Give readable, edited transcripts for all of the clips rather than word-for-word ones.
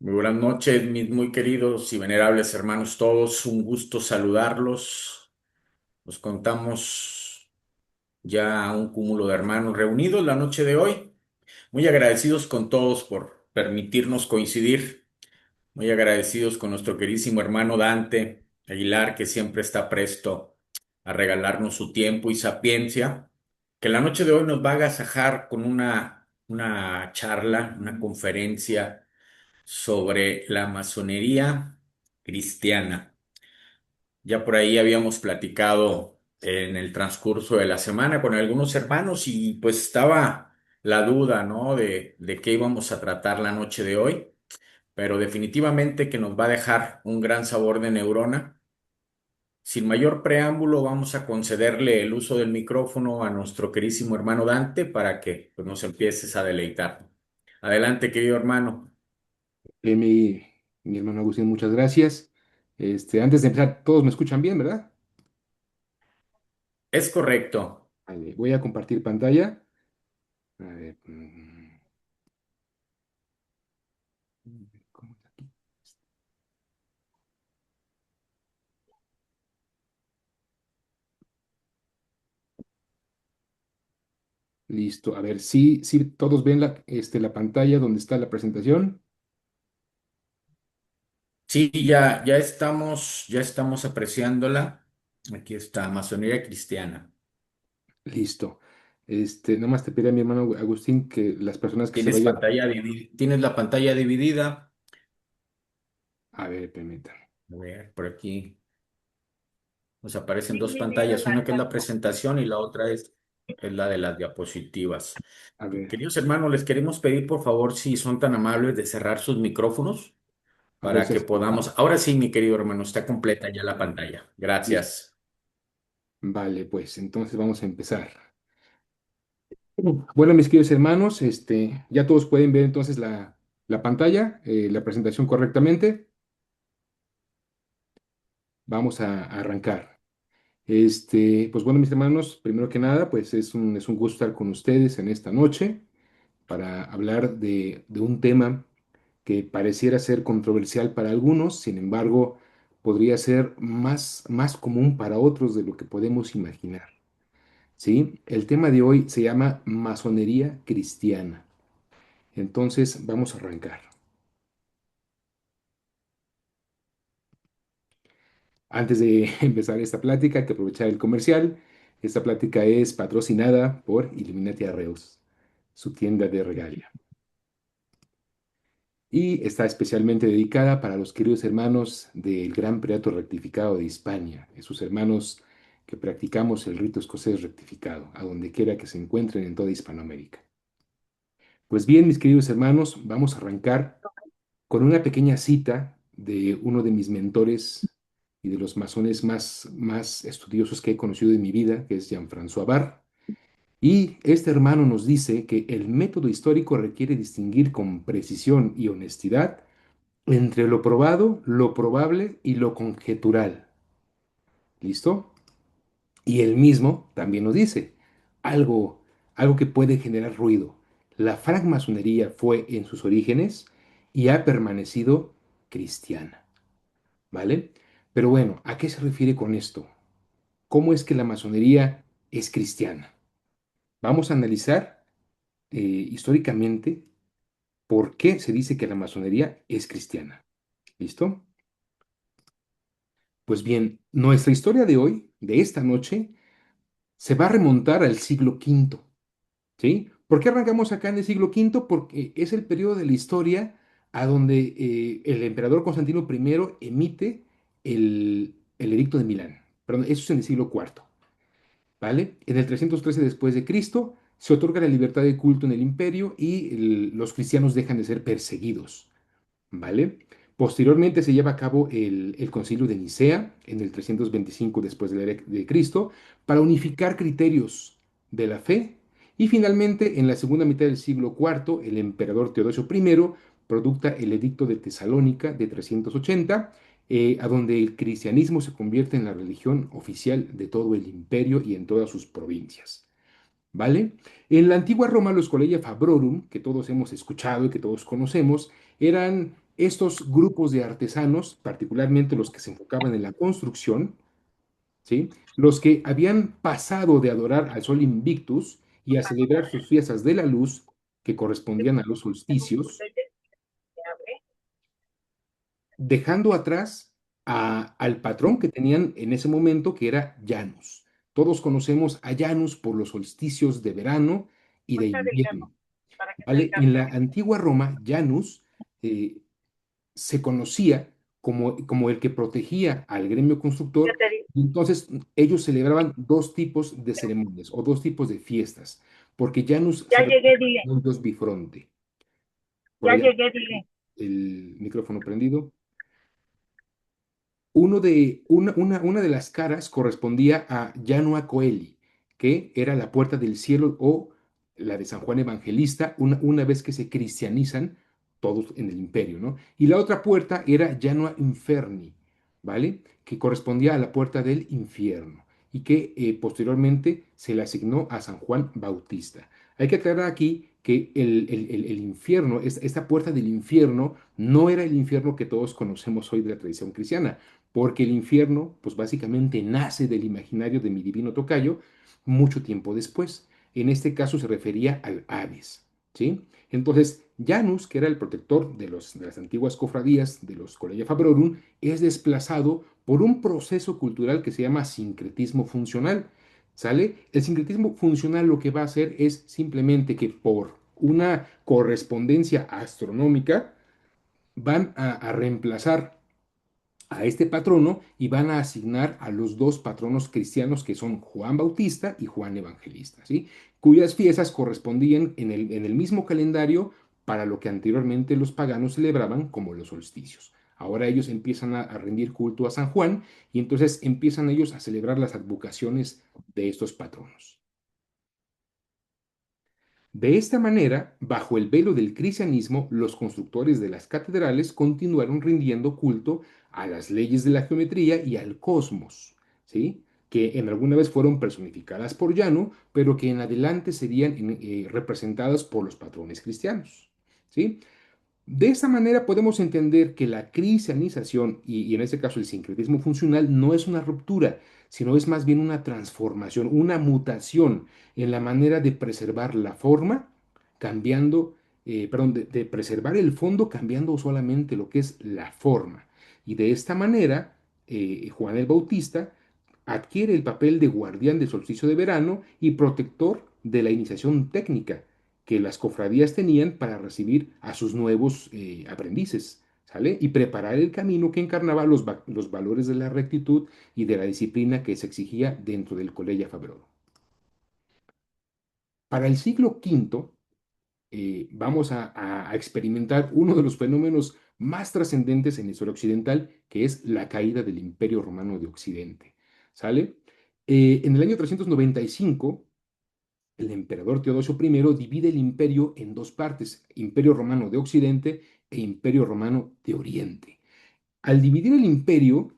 Muy buenas noches, mis muy queridos y venerables hermanos todos. Un gusto saludarlos. Nos contamos ya un cúmulo de hermanos reunidos la noche de hoy. Muy agradecidos con todos por permitirnos coincidir. Muy agradecidos con nuestro queridísimo hermano Dante Aguilar, que siempre está presto a regalarnos su tiempo y sapiencia, que la noche de hoy nos va a agasajar con una charla, una conferencia sobre la masonería cristiana. Ya por ahí habíamos platicado en el transcurso de la semana con algunos hermanos y pues estaba la duda, ¿no? De qué íbamos a tratar la noche de hoy, pero definitivamente que nos va a dejar un gran sabor de neurona. Sin mayor preámbulo, vamos a concederle el uso del micrófono a nuestro querísimo hermano Dante para que pues, nos empieces a deleitar. Adelante, querido hermano. Eh, mi, mi hermano Agustín, muchas gracias. Antes de empezar, todos me escuchan bien, ¿verdad? Es correcto. Vale, voy a compartir pantalla. A ver, ¿cómo está aquí? Listo. A ver, sí, todos ven la pantalla donde está la presentación. Sí, ya estamos apreciándola. Aquí está, masonería cristiana. Listo. Nada más te pedí a mi hermano Agustín que las personas que se vayan. Tienes la pantalla dividida. A ver, permítanme. A ver, por aquí nos aparecen dos pantallas, una que es la presentación y la otra es la de las diapositivas. A ver, Queridos hermanos, les queremos pedir por favor si son tan amables de cerrar sus micrófonos a ver para si que es. podamos. Ahora sí, mi querido hermano, está completa ya la pantalla. Listo. Gracias. Vale, pues entonces vamos a empezar. Bueno, mis queridos hermanos, ya todos pueden ver entonces la pantalla, la presentación correctamente. Vamos a arrancar. Pues bueno, mis hermanos, primero que nada, pues es un gusto estar con ustedes en esta noche para hablar de un tema que pareciera ser controversial para algunos, sin embargo, podría ser más común para otros de lo que podemos imaginar. ¿Sí? El tema de hoy se llama masonería cristiana. Entonces, vamos a arrancar. Antes de empezar esta plática, hay que aprovechar el comercial. Esta plática es patrocinada por Illuminati Arreos, su tienda de regalia. Y está especialmente dedicada para los queridos hermanos del Gran Preato Rectificado de Hispania, esos hermanos que practicamos el rito escocés rectificado, a donde quiera que se encuentren en toda Hispanoamérica. Pues bien, mis queridos hermanos, vamos a arrancar con una pequeña cita de uno de mis mentores y de los masones más estudiosos que he conocido en mi vida, que es Jean-François Barre. Y este hermano nos dice que el método histórico requiere distinguir con precisión y honestidad entre lo probado, lo probable y lo conjetural. ¿Listo? Y él mismo también nos dice algo, algo que puede generar ruido. La francmasonería fue en sus orígenes y ha permanecido cristiana. ¿Vale? Pero bueno, ¿a qué se refiere con esto? ¿Cómo es que la masonería es cristiana? Vamos a analizar históricamente por qué se dice que la masonería es cristiana. ¿Listo? Pues bien, nuestra historia de hoy, de esta noche, se va a remontar al siglo quinto. ¿Sí? ¿Por qué arrancamos acá en el siglo quinto? Porque es el periodo de la historia a donde el emperador Constantino I emite el Edicto de Milán. Perdón, eso es en el siglo cuarto. ¿Vale? En el 313 después de Cristo se otorga la libertad de culto en el imperio y los cristianos dejan de ser perseguidos. ¿Vale? Posteriormente se lleva a cabo el Concilio de Nicea en el 325 después de la era de Cristo para unificar criterios de la fe y finalmente en la segunda mitad del siglo IV el emperador Teodosio I producta el Edicto de Tesalónica de 380 a donde el cristianismo se convierte en la religión oficial de todo el imperio y en todas sus provincias. ¿Vale? En la antigua Roma, los Collegia Fabrorum, que todos hemos escuchado y que todos conocemos, eran Estos grupos de artesanos, particularmente los que se enfocaban en la construcción, ¿sí? Los que habían pasado de adorar al sol Invictus y a celebrar sus fiestas de la luz, que correspondían a los solsticios, dejando atrás al patrón que tenían en ese momento, que era Janus. Todos conocemos a Janus por los solsticios de verano y de invierno, ¿vale? En la antigua Roma, Janus eh, se conocía como el que protegía al gremio constructor. Y entonces ellos celebraban dos tipos de ceremonias o dos tipos de fiestas, porque Janus Ya se llegué, representa dile. como un dios bifronte. Por Ya allá llegué, dile. el micrófono prendido. Una de las caras correspondía a Janua Coeli, que era la puerta del cielo o la de San Juan Evangelista, una vez que se cristianizan todos en el imperio, ¿no? Y la otra puerta era Janua Inferni, ¿vale? Que correspondía a la puerta del infierno y que posteriormente se le asignó a San Juan Bautista. Hay que aclarar aquí que el infierno, esta puerta del infierno, no era el infierno que todos conocemos hoy de la tradición cristiana, porque el infierno, pues básicamente nace del imaginario de mi divino tocayo mucho tiempo después. En este caso se refería al Hades, ¿sí? Entonces, Janus, que era el protector de las antiguas cofradías de los Collegia Fabrorum, es desplazado por un proceso cultural que se llama sincretismo funcional, ¿sale? El sincretismo funcional lo que va a hacer es simplemente que por una correspondencia astronómica van a reemplazar a este patrono y van a asignar a los dos patronos cristianos que son Juan Bautista y Juan Evangelista, ¿sí? Cuyas fiestas correspondían en el mismo calendario para lo que anteriormente los paganos celebraban como los solsticios. Ahora ellos empiezan a rendir culto a San Juan y entonces empiezan ellos a celebrar las advocaciones de estos patronos. De esta manera, bajo el velo del cristianismo, los constructores de las catedrales continuaron rindiendo culto a las leyes de la geometría y al cosmos, ¿sí? Que en alguna vez fueron personificadas por Llano, pero que en adelante serían representadas por los patrones cristianos, ¿sí? De esta manera podemos entender que la cristianización y en este caso el sincretismo funcional no es una ruptura, sino es más bien una transformación, una mutación en la manera de preservar la forma, cambiando, perdón, de preservar el fondo, cambiando solamente lo que es la forma. Y de esta manera, Juan el Bautista adquiere el papel de guardián del solsticio de verano y protector de la iniciación técnica que las cofradías tenían para recibir a sus nuevos aprendices, ¿sale? Y preparar el camino que encarnaba los valores de la rectitud y de la disciplina que se exigía dentro del Collegia Fabrodo. Para el siglo V, vamos a experimentar uno de los fenómenos más trascendentes en la historia occidental, que es la caída del Imperio Romano de Occidente, ¿sale? En el año 395, el emperador Teodosio I divide el imperio en dos partes, Imperio Romano de Occidente e Imperio Romano de Oriente. Al dividir el imperio,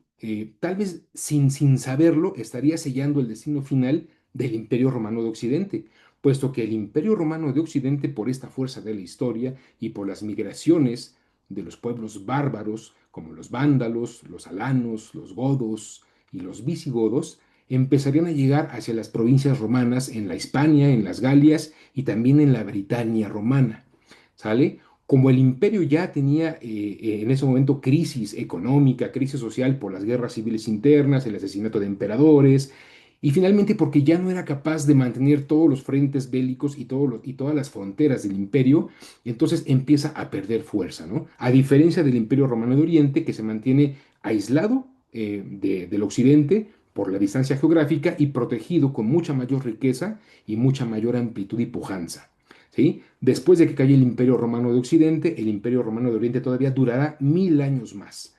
tal vez sin saberlo, estaría sellando el destino final del Imperio Romano de Occidente, puesto que el Imperio Romano de Occidente, por esta fuerza de la historia y por las migraciones de los pueblos bárbaros, como los vándalos, los alanos, los godos y los visigodos, empezarían a llegar hacia las provincias romanas en la Hispania, en las Galias y también en la Britania romana. ¿Sale? Como el imperio ya tenía en ese momento crisis económica, crisis social por las guerras civiles internas, el asesinato de emperadores, y finalmente porque ya no era capaz de mantener todos los frentes bélicos y todas las fronteras del imperio, entonces empieza a perder fuerza, ¿no? A diferencia del Imperio Romano de Oriente, que se mantiene aislado del occidente por la distancia geográfica y protegido con mucha mayor riqueza y mucha mayor amplitud y pujanza. ¿Sí? Después de que cae el Imperio Romano de Occidente, el Imperio Romano de Oriente todavía durará 1000 años más.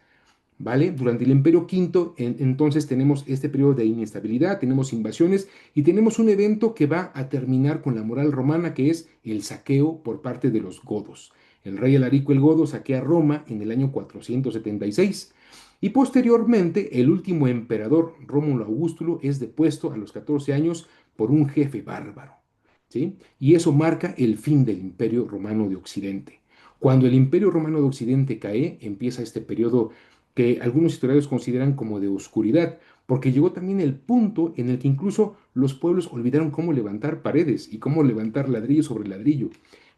¿Vale? Durante el Imperio Quinto, entonces tenemos este periodo de inestabilidad, tenemos invasiones y tenemos un evento que va a terminar con la moral romana, que es el saqueo por parte de los godos. El rey Alarico el Godo saquea Roma en el año 476 y posteriormente el último emperador, Rómulo Augustulo, es depuesto a los 14 años por un jefe bárbaro. ¿Sí? Y eso marca el fin del Imperio Romano de Occidente. Cuando el Imperio Romano de Occidente cae, empieza este periodo que algunos historiadores consideran como de oscuridad, porque llegó también el punto en el que incluso los pueblos olvidaron cómo levantar paredes y cómo levantar ladrillo sobre ladrillo.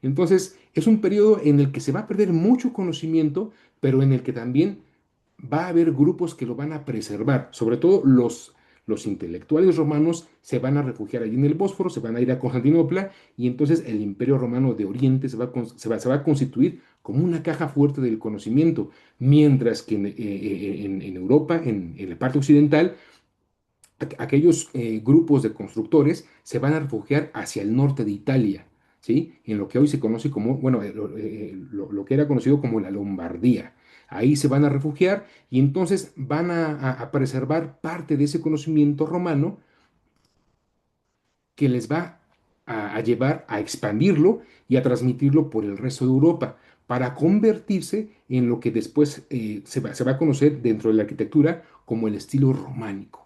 Entonces, es un periodo en el que se va a perder mucho conocimiento, pero en el que también va a haber grupos que lo van a preservar, sobre todo los intelectuales romanos se van a refugiar allí en el Bósforo, se van a ir a Constantinopla y entonces el Imperio Romano de Oriente se va a constituir como una caja fuerte del conocimiento, mientras que en Europa, en la parte occidental, aquellos grupos de constructores se van a refugiar hacia el norte de Italia, ¿sí? En lo que hoy se conoce como, bueno, lo que era conocido como la Lombardía. Ahí se van a refugiar y entonces van a preservar parte de ese conocimiento romano que les va a llevar a expandirlo y a transmitirlo por el resto de Europa para convertirse en lo que después se va a conocer dentro de la arquitectura como el estilo románico,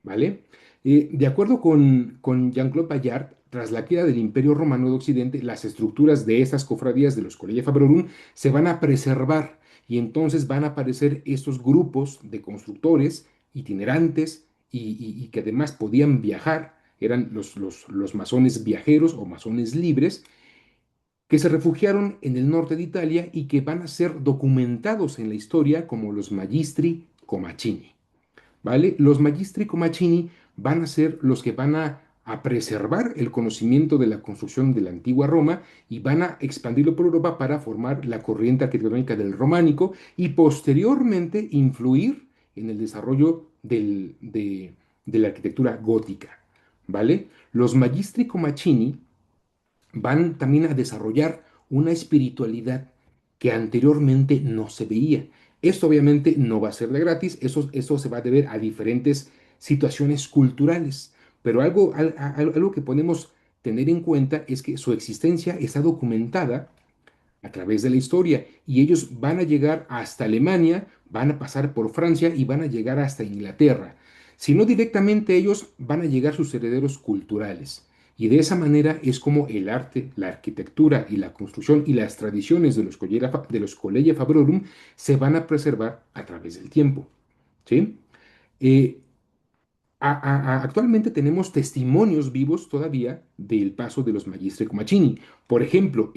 ¿vale? De acuerdo con Jean-Claude Bayard, tras la queda del Imperio Romano de Occidente, las estructuras de estas cofradías de los Collegia Fabrorum se van a preservar y entonces van a aparecer estos grupos de constructores itinerantes y que además podían viajar, eran los masones viajeros o masones libres, que se refugiaron en el norte de Italia y que van a ser documentados en la historia como los Magistri Comacini. ¿Vale? Los Magistri Comacini van a ser los que van a preservar el conocimiento de la construcción de la antigua Roma y van a expandirlo por Europa para formar la corriente arquitectónica del románico y posteriormente influir en el desarrollo de la arquitectura gótica. ¿Vale? Los Magistri Comacini van también a desarrollar una espiritualidad que anteriormente no se veía. Esto obviamente no va a ser de gratis, eso se va a deber a diferentes situaciones culturales, pero algo que podemos tener en cuenta es que su existencia está documentada a través de la historia y ellos van a llegar hasta Alemania, van a pasar por Francia y van a llegar hasta Inglaterra. Si no directamente ellos, van a llegar sus herederos culturales. Y de esa manera es como el arte, la arquitectura y la construcción y las tradiciones de los Collegia Fabrorum se van a preservar a través del tiempo. ¿Sí? Eh, Actualmente tenemos testimonios vivos todavía del paso de los Magistri Comacini. Por ejemplo,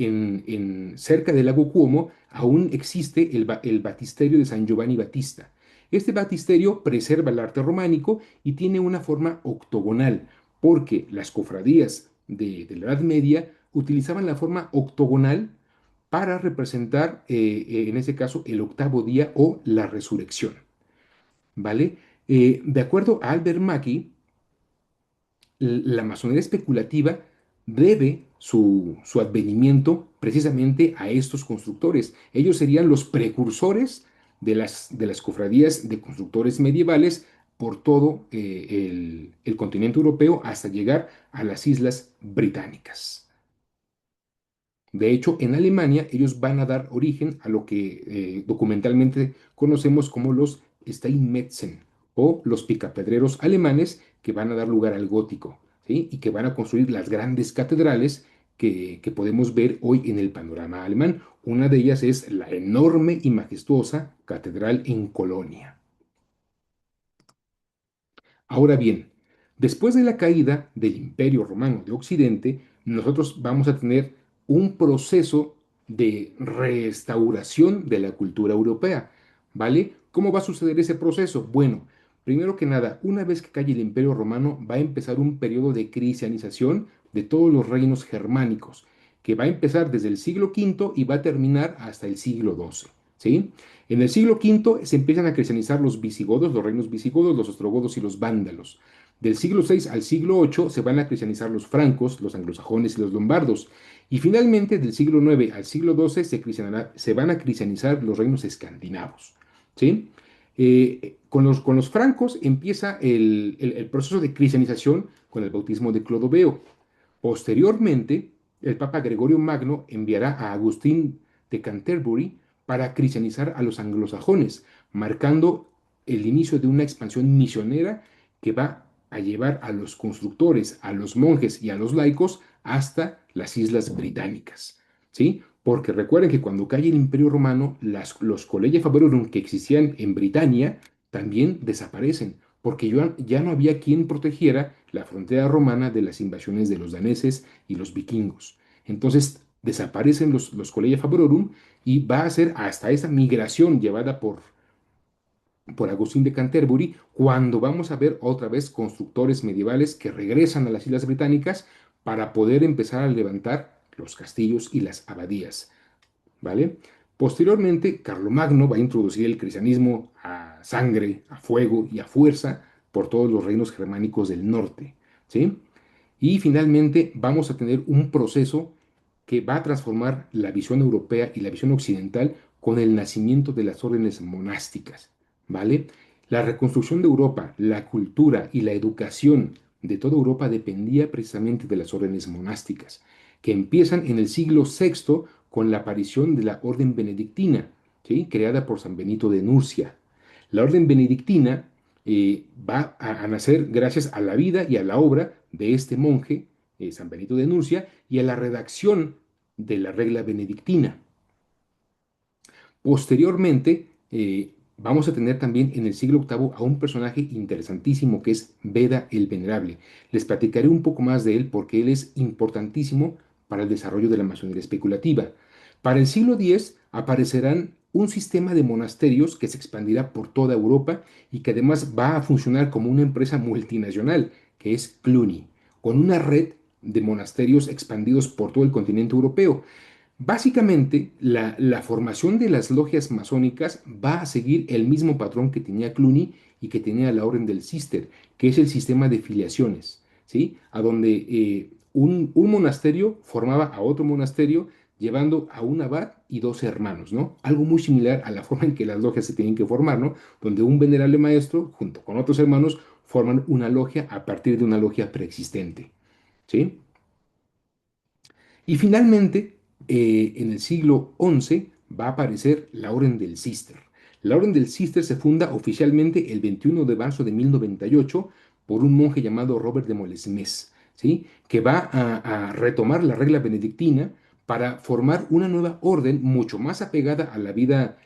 cerca del lago Cuomo aún existe el batisterio de San Giovanni Battista. Este batisterio preserva el arte románico y tiene una forma octogonal, porque las cofradías de la Edad Media utilizaban la forma octogonal para representar, en ese caso, el octavo día o la resurrección. ¿Vale? De acuerdo a Albert Mackey, la masonería especulativa debe su advenimiento precisamente a estos constructores. Ellos serían los precursores de las cofradías de constructores medievales por todo el continente europeo hasta llegar a las islas británicas. De hecho, en Alemania ellos van a dar origen a lo que documentalmente conocemos como los Steinmetzen o los picapedreros alemanes que van a dar lugar al gótico, ¿sí? Y que van a construir las grandes catedrales que podemos ver hoy en el panorama alemán. Una de ellas es la enorme y majestuosa catedral en Colonia. Ahora bien, después de la caída del Imperio Romano de Occidente, nosotros vamos a tener un proceso de restauración de la cultura europea, ¿vale? ¿Cómo va a suceder ese proceso? Bueno, primero que nada, una vez que cae el Imperio Romano, va a empezar un periodo de cristianización de todos los reinos germánicos, que va a empezar desde el siglo V y va a terminar hasta el siglo XII, ¿sí? En el siglo V se empiezan a cristianizar los visigodos, los reinos visigodos, los ostrogodos y los vándalos. Del siglo VI al siglo VIII se van a cristianizar los francos, los anglosajones y los lombardos. Y finalmente, del siglo IX al siglo XII se van a cristianizar los reinos escandinavos. ¿Sí? Con los francos empieza el proceso de cristianización con el bautismo de Clodoveo. Posteriormente, el Papa Gregorio Magno enviará a Agustín de Canterbury para cristianizar a los anglosajones, marcando el inicio de una expansión misionera que va a llevar a los constructores, a los monjes y a los laicos hasta las islas británicas. ¿Sí? Porque recuerden que cuando cae el Imperio Romano, los Collegia Fabrorum que existían en Britania también desaparecen, porque ya no había quien protegiera la frontera romana de las invasiones de los daneses y los vikingos. Entonces desaparecen los Collegia Fabrorum y va a ser hasta esa migración llevada por Agustín de Canterbury, cuando vamos a ver otra vez constructores medievales que regresan a las Islas Británicas para poder empezar a levantar los castillos y las abadías, ¿vale? Posteriormente, Carlomagno va a introducir el cristianismo a sangre, a fuego y a fuerza por todos los reinos germánicos del norte, ¿sí? Y finalmente vamos a tener un proceso que va a transformar la visión europea y la visión occidental con el nacimiento de las órdenes monásticas, ¿vale? La reconstrucción de Europa, la cultura y la educación de toda Europa dependía precisamente de las órdenes monásticas, que empiezan en el siglo VI con la aparición de la orden benedictina, ¿sí? Creada por San Benito de Nurcia. La orden benedictina va a nacer gracias a la vida y a la obra de este monje, San Benito de Nurcia, y a la redacción de la regla benedictina. Posteriormente, vamos a tener también en el siglo VIII a un personaje interesantísimo que es Beda el Venerable. Les platicaré un poco más de él porque él es importantísimo para el desarrollo de la masonería especulativa. Para el siglo X aparecerán un sistema de monasterios que se expandirá por toda Europa y que además va a funcionar como una empresa multinacional, que es Cluny, con una red de monasterios expandidos por todo el continente europeo. Básicamente, la formación de las logias masónicas va a seguir el mismo patrón que tenía Cluny y que tenía la Orden del Císter, que es el sistema de filiaciones, ¿sí? A donde un monasterio formaba a otro monasterio, llevando a un abad y dos hermanos, ¿no? Algo muy similar a la forma en que las logias se tienen que formar, ¿no? Donde un venerable maestro, junto con otros hermanos, forman una logia a partir de una logia preexistente, ¿sí? Y finalmente, en el siglo XI va a aparecer la Orden del Císter. La Orden del Císter se funda oficialmente el 21 de marzo de 1098 por un monje llamado Robert de Molesmes, ¿sí? Que va a retomar la regla benedictina para formar una nueva orden mucho más apegada a la vida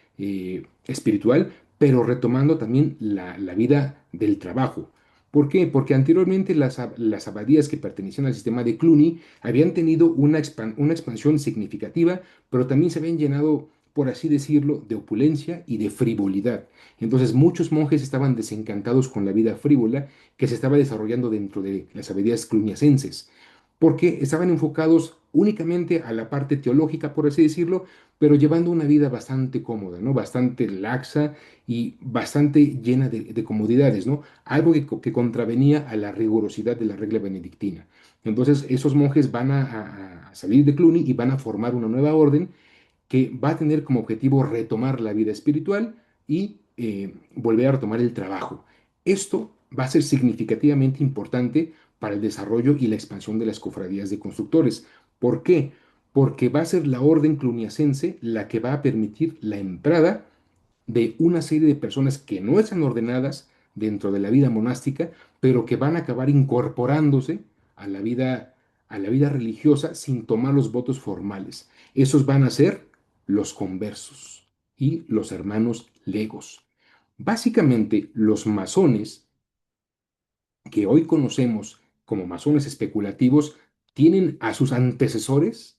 espiritual, pero retomando también la vida del trabajo. ¿Por qué? Porque anteriormente las abadías que pertenecían al sistema de Cluny habían tenido una expansión significativa, pero también se habían llenado, por así decirlo, de opulencia y de frivolidad. Entonces muchos monjes estaban desencantados con la vida frívola que se estaba desarrollando dentro de las abadías cluniacenses, porque estaban enfocados únicamente a la parte teológica, por así decirlo, pero llevando una vida bastante cómoda, ¿no? Bastante laxa y bastante llena de comodidades, ¿no? Algo que contravenía a la rigurosidad de la regla benedictina. Entonces, esos monjes van a salir de Cluny y van a formar una nueva orden que va a tener como objetivo retomar la vida espiritual y volver a retomar el trabajo. Esto va a ser significativamente importante para el desarrollo y la expansión de las cofradías de constructores. ¿Por qué? Porque va a ser la orden cluniacense la que va a permitir la entrada de una serie de personas que no están ordenadas dentro de la vida monástica, pero que van a acabar incorporándose a a la vida religiosa sin tomar los votos formales. Esos van a ser los conversos y los hermanos legos. Básicamente, los masones que hoy conocemos como masones especulativos tienen a sus antecesores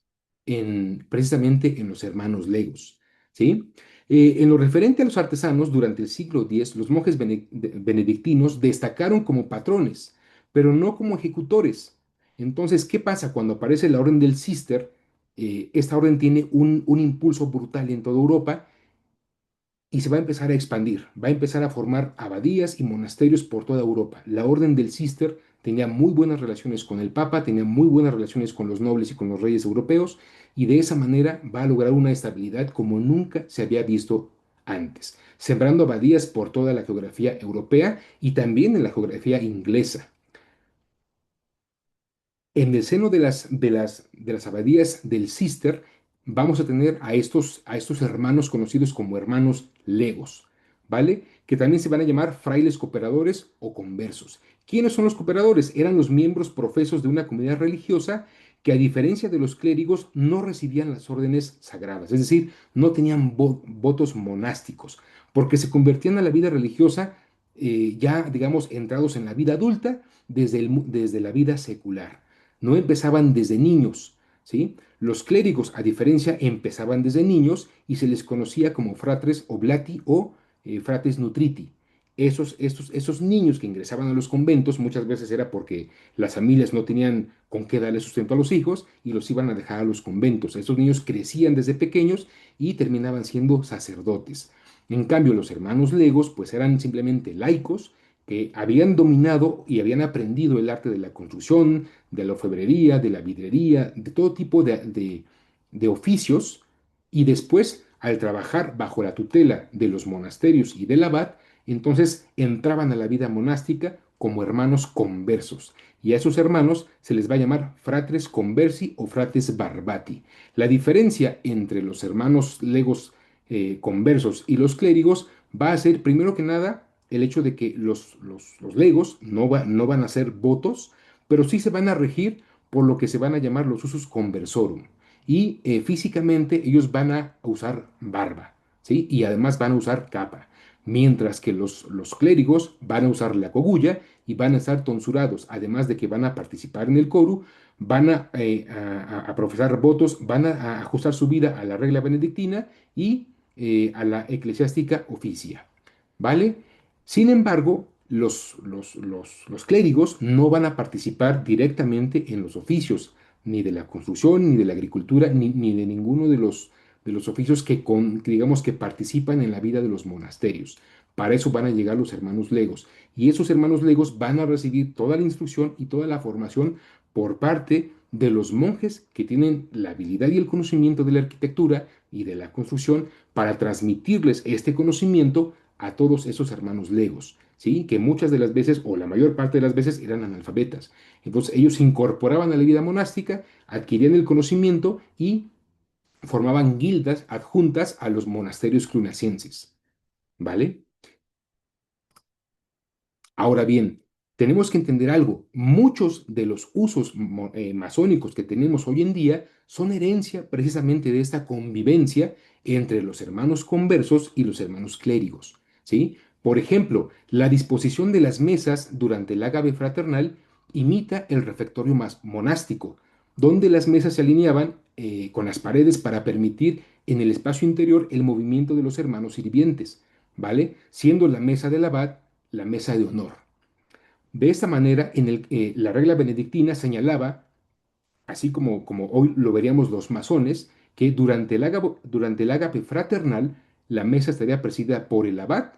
precisamente en los hermanos legos, ¿sí? En lo referente a los artesanos, durante el siglo X, los monjes benedictinos destacaron como patrones, pero no como ejecutores. Entonces, ¿qué pasa cuando aparece la orden del Cister? Esta orden tiene un impulso brutal en toda Europa y se va a empezar a expandir, va a empezar a formar abadías y monasterios por toda Europa. La orden del Cister tenía muy buenas relaciones con el Papa, tenía muy buenas relaciones con los nobles y con los reyes europeos, y de esa manera va a lograr una estabilidad como nunca se había visto antes, sembrando abadías por toda la geografía europea y también en la geografía inglesa. En el seno de las abadías del Cister vamos a tener a estos hermanos conocidos como hermanos legos, ¿vale? Que también se van a llamar frailes cooperadores o conversos. ¿Quiénes son los cooperadores? Eran los miembros profesos de una comunidad religiosa que a diferencia de los clérigos no recibían las órdenes sagradas, es decir, no tenían votos monásticos, porque se convertían a la vida religiosa ya, digamos, entrados en la vida adulta desde la vida secular. No empezaban desde niños, ¿sí? Los clérigos, a diferencia, empezaban desde niños y se les conocía como fratres oblati o fratres nutriti. Esos niños que ingresaban a los conventos muchas veces era porque las familias no tenían con qué darle sustento a los hijos y los iban a dejar a los conventos. Esos niños crecían desde pequeños y terminaban siendo sacerdotes. En cambio, los hermanos legos pues eran simplemente laicos que habían dominado y habían aprendido el arte de la construcción, de la orfebrería, de la vidrería, de todo tipo de oficios, y después, al trabajar bajo la tutela de los monasterios y del abad, entonces entraban a la vida monástica como hermanos conversos. Y a esos hermanos se les va a llamar fratres conversi o fratres barbati. La diferencia entre los hermanos legos conversos y los clérigos va a ser, primero que nada, el hecho de que los legos no van a hacer votos, pero sí se van a regir por lo que se van a llamar los usus conversorum. Y físicamente ellos van a usar barba, ¿sí? Y además van a usar capa, mientras que los clérigos van a usar la cogulla y van a estar tonsurados, además de que van a participar en el coro, van a profesar votos, van a ajustar su vida a la regla benedictina y a la eclesiástica oficia, ¿vale? Sin embargo, los clérigos no van a participar directamente en los oficios, ni de la construcción, ni de la agricultura, ni de ninguno de los oficios que digamos que participan en la vida de los monasterios. Para eso van a llegar los hermanos legos. Y esos hermanos legos van a recibir toda la instrucción y toda la formación por parte de los monjes que tienen la habilidad y el conocimiento de la arquitectura y de la construcción para transmitirles este conocimiento a todos esos hermanos legos, ¿sí? Que muchas de las veces, o la mayor parte de las veces, eran analfabetas. Entonces ellos se incorporaban a la vida monástica, adquirían el conocimiento y formaban guildas adjuntas a los monasterios cluniacenses, ¿vale? Ahora bien, tenemos que entender algo. Muchos de los usos masónicos que tenemos hoy en día son herencia precisamente de esta convivencia entre los hermanos conversos y los hermanos clérigos, ¿sí? Por ejemplo, la disposición de las mesas durante el ágave fraternal imita el refectorio monástico, donde las mesas se alineaban con las paredes para permitir en el espacio interior el movimiento de los hermanos sirvientes, ¿vale? Siendo la mesa del abad la mesa de honor. De esta manera, la regla benedictina señalaba, así como hoy lo veríamos los masones, que durante el ágape fraternal la mesa estaría presidida por el abad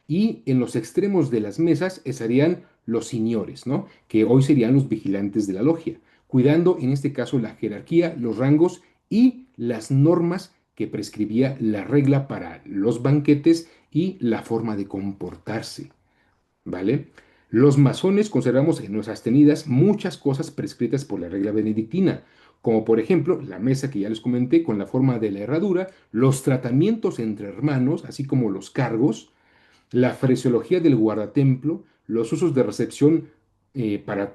y en los extremos de las mesas estarían los señores, ¿no? Que hoy serían los vigilantes de la logia, cuidando en este caso la jerarquía, los rangos y las normas que prescribía la regla para los banquetes y la forma de comportarse. ¿Vale? Los masones conservamos en nuestras tenidas muchas cosas prescritas por la regla benedictina, como por ejemplo la mesa que ya les comenté con la forma de la herradura, los tratamientos entre hermanos, así como los cargos, la fresiología del guardatemplo, los usos de recepción para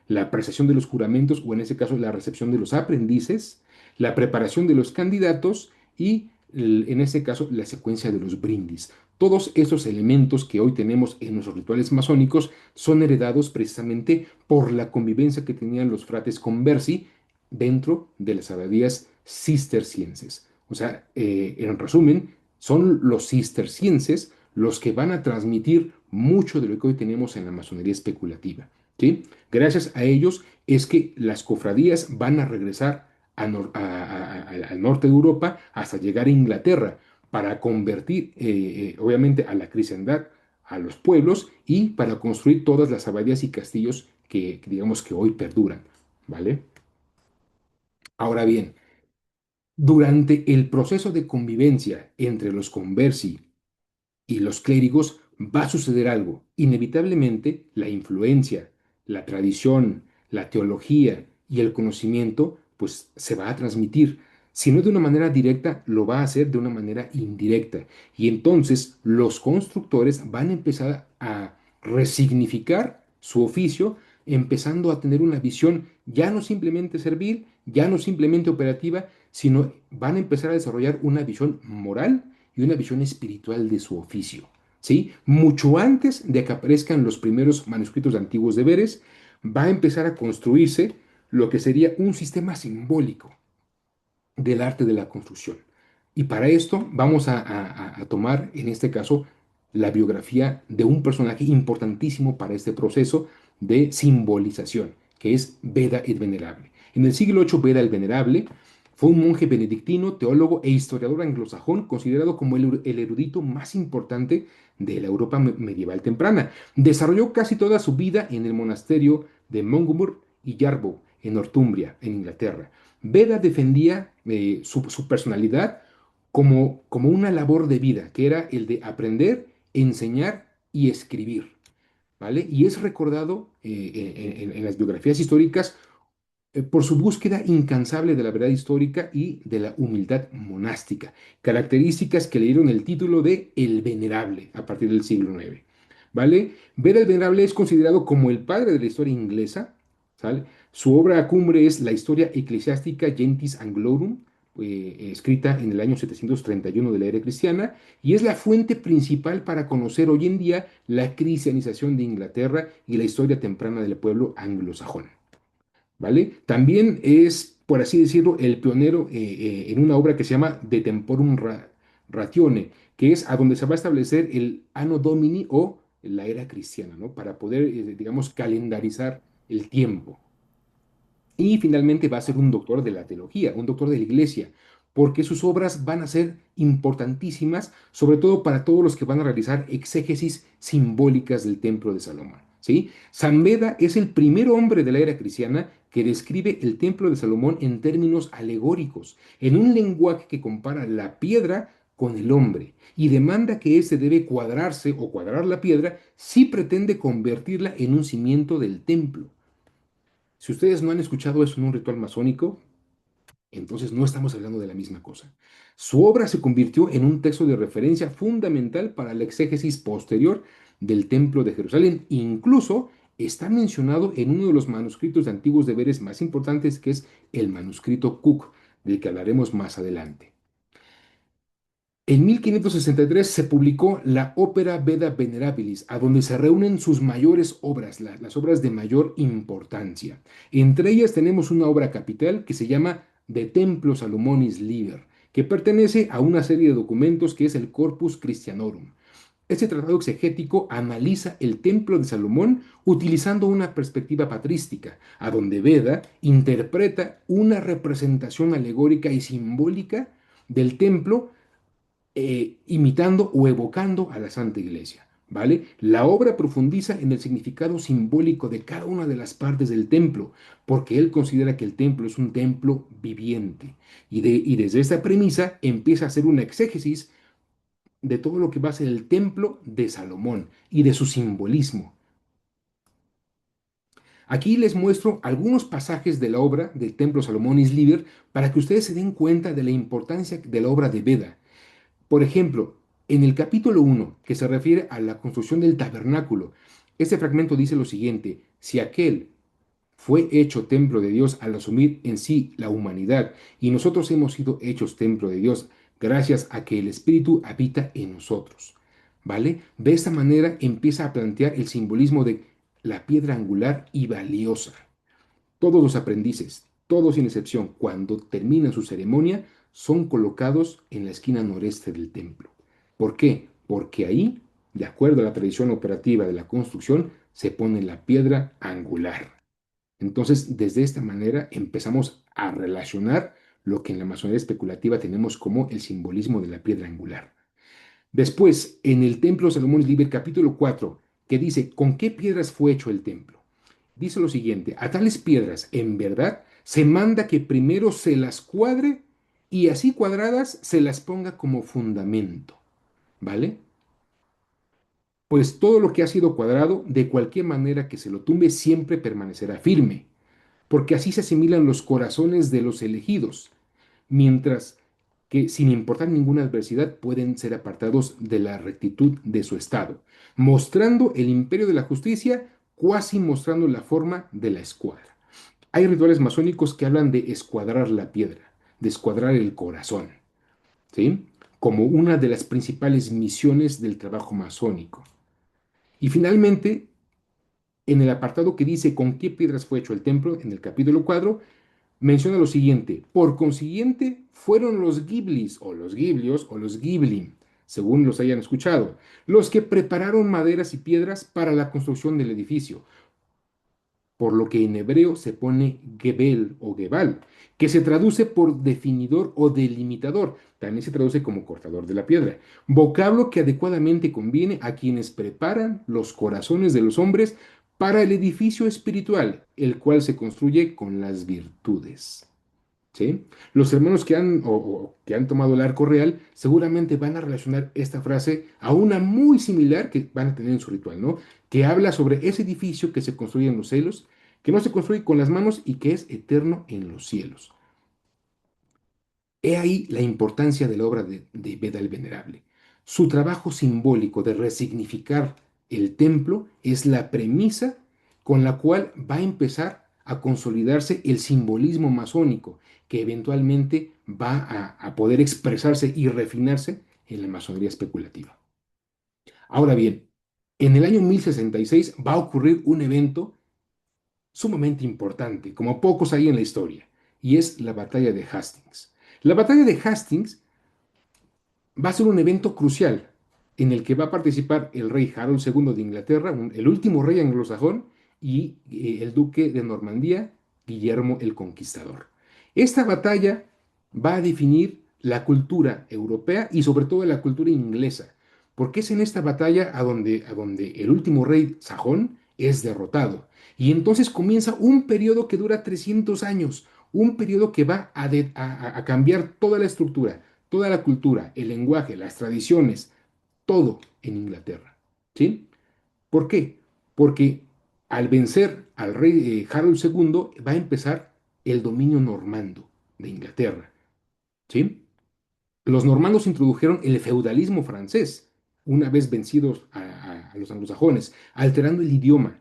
la apreciación de los juramentos o en ese caso la recepción de los aprendices, la preparación de los candidatos y en ese caso la secuencia de los brindis. Todos esos elementos que hoy tenemos en nuestros rituales masónicos son heredados precisamente por la convivencia que tenían los frates conversi dentro de las abadías cistercienses. O sea, en resumen, son los cistercienses los que van a transmitir mucho de lo que hoy tenemos en la masonería especulativa, ¿sí? Gracias a ellos es que las cofradías van a regresar al norte de Europa hasta llegar a Inglaterra para convertir, obviamente, a la cristiandad a los pueblos y para construir todas las abadías y castillos que digamos que hoy perduran, ¿vale? Ahora bien, durante el proceso de convivencia entre los conversi y los clérigos va a suceder algo. Inevitablemente, la influencia, la tradición, la teología y el conocimiento, pues se va a transmitir. Si no de una manera directa, lo va a hacer de una manera indirecta. Y entonces los constructores van a empezar a resignificar su oficio, empezando a tener una visión ya no simplemente servil, ya no simplemente operativa, sino van a empezar a desarrollar una visión moral y una visión espiritual de su oficio. ¿Sí? Mucho antes de que aparezcan los primeros manuscritos antiguos deberes, va a empezar a construirse lo que sería un sistema simbólico del arte de la construcción. Y para esto vamos a tomar, en este caso, la biografía de un personaje importantísimo para este proceso de simbolización, que es Beda el Venerable. En el siglo VIII, Beda el Venerable fue un monje benedictino, teólogo e historiador anglosajón, considerado como el erudito más importante de la Europa medieval temprana. Desarrolló casi toda su vida en el monasterio de Montgomery y Yarbough, en Northumbria, en Inglaterra. Beda defendía su personalidad como una labor de vida, que era el de aprender, enseñar y escribir, ¿vale? Y es recordado en las biografías históricas por su búsqueda incansable de la verdad histórica y de la humildad monástica, características que le dieron el título de El Venerable a partir del siglo IX. ¿Vale? Beda el Venerable es considerado como el padre de la historia inglesa, ¿sale? Su obra cumbre es la Historia Eclesiástica Gentis Anglorum, escrita en el año 731 de la era cristiana, y es la fuente principal para conocer hoy en día la cristianización de Inglaterra y la historia temprana del pueblo anglosajón. ¿Vale? También es, por así decirlo, el pionero en una obra que se llama De Temporum Ratione, que es a donde se va a establecer el Anno Domini o la era cristiana, ¿no? Para poder, digamos, calendarizar el tiempo. Y finalmente va a ser un doctor de la teología, un doctor de la iglesia, porque sus obras van a ser importantísimas, sobre todo para todos los que van a realizar exégesis simbólicas del templo de Salomón. ¿Sí? San Beda es el primer hombre de la era cristiana que describe el templo de Salomón en términos alegóricos, en un lenguaje que compara la piedra con el hombre y demanda que éste debe cuadrarse o cuadrar la piedra si pretende convertirla en un cimiento del templo. Si ustedes no han escuchado eso en un ritual masónico, entonces no estamos hablando de la misma cosa. Su obra se convirtió en un texto de referencia fundamental para la exégesis posterior del Templo de Jerusalén. Incluso está mencionado en uno de los manuscritos de antiguos deberes más importantes, que es el manuscrito Cook, del que hablaremos más adelante. En 1563 se publicó la Opera Veda Venerabilis, a donde se reúnen sus mayores obras, las obras de mayor importancia. Entre ellas tenemos una obra capital que se llama De Templo Salomonis Liber, que pertenece a una serie de documentos que es el Corpus Christianorum. Este tratado exegético analiza el templo de Salomón utilizando una perspectiva patrística, a donde Veda interpreta una representación alegórica y simbólica del templo imitando o evocando a la Santa Iglesia, ¿vale? La obra profundiza en el significado simbólico de cada una de las partes del templo, porque él considera que el templo es un templo viviente. Y desde esta premisa empieza a hacer una exégesis de todo lo que va a ser el templo de Salomón y de su simbolismo. Aquí les muestro algunos pasajes de la obra del Templo Salomón is Liber para que ustedes se den cuenta de la importancia de la obra de Beda. Por ejemplo, en el capítulo 1, que se refiere a la construcción del tabernáculo, este fragmento dice lo siguiente: si aquel fue hecho templo de Dios al asumir en sí la humanidad, y nosotros hemos sido hechos templo de Dios gracias a que el Espíritu habita en nosotros, ¿vale? De esta manera empieza a plantear el simbolismo de la piedra angular y valiosa. Todos los aprendices, todos sin excepción, cuando terminan su ceremonia, son colocados en la esquina noreste del templo. ¿Por qué? Porque ahí, de acuerdo a la tradición operativa de la construcción, se pone la piedra angular. Entonces, desde esta manera empezamos a relacionar lo que en la masonería especulativa tenemos como el simbolismo de la piedra angular. Después, en el Templo Salomón Liber, capítulo 4, que dice, ¿con qué piedras fue hecho el templo? Dice lo siguiente: a tales piedras, en verdad, se manda que primero se las cuadre y así cuadradas se las ponga como fundamento, ¿vale? Pues todo lo que ha sido cuadrado, de cualquier manera que se lo tumbe, siempre permanecerá firme, porque así se asimilan los corazones de los elegidos, mientras que sin importar ninguna adversidad pueden ser apartados de la rectitud de su estado, mostrando el imperio de la justicia, cuasi mostrando la forma de la escuadra. Hay rituales masónicos que hablan de escuadrar la piedra, de escuadrar el corazón, ¿sí? Como una de las principales misiones del trabajo masónico. Y finalmente, en el apartado que dice con qué piedras fue hecho el templo, en el capítulo 4, menciona lo siguiente: por consiguiente, fueron los Ghiblis, o los Ghiblios, o los Ghiblim, según los hayan escuchado, los que prepararon maderas y piedras para la construcción del edificio, por lo que en hebreo se pone Gebel o Gebal, que se traduce por definidor o delimitador, también se traduce como cortador de la piedra, vocablo que adecuadamente conviene a quienes preparan los corazones de los hombres para el edificio espiritual, el cual se construye con las virtudes. ¿Sí? Los hermanos o que han tomado el arco real seguramente van a relacionar esta frase a una muy similar que van a tener en su ritual, ¿no? Que habla sobre ese edificio que se construye en los cielos, que no se construye con las manos y que es eterno en los cielos. He ahí la importancia de la obra de Beda el Venerable. Su trabajo simbólico de resignificar el templo es la premisa con la cual va a empezar a consolidarse el simbolismo masónico, que eventualmente va a poder expresarse y refinarse en la masonería especulativa. Ahora bien, en el año 1066 va a ocurrir un evento sumamente importante, como pocos hay en la historia, y es la batalla de Hastings. La batalla de Hastings va a ser un evento crucial en el que va a participar el rey Harold II de Inglaterra, el último rey anglosajón, y el duque de Normandía, Guillermo el Conquistador. Esta batalla va a definir la cultura europea y sobre todo la cultura inglesa, porque es en esta batalla a donde el último rey sajón es derrotado. Y entonces comienza un periodo que dura 300 años, un periodo que va a cambiar toda la estructura, toda la cultura, el lenguaje, las tradiciones, todo en Inglaterra. ¿Sí? ¿Por qué? Porque al vencer al rey Harold II va a empezar el dominio normando de Inglaterra. ¿Sí? Los normandos introdujeron el feudalismo francés, una vez vencidos a los anglosajones, alterando el idioma.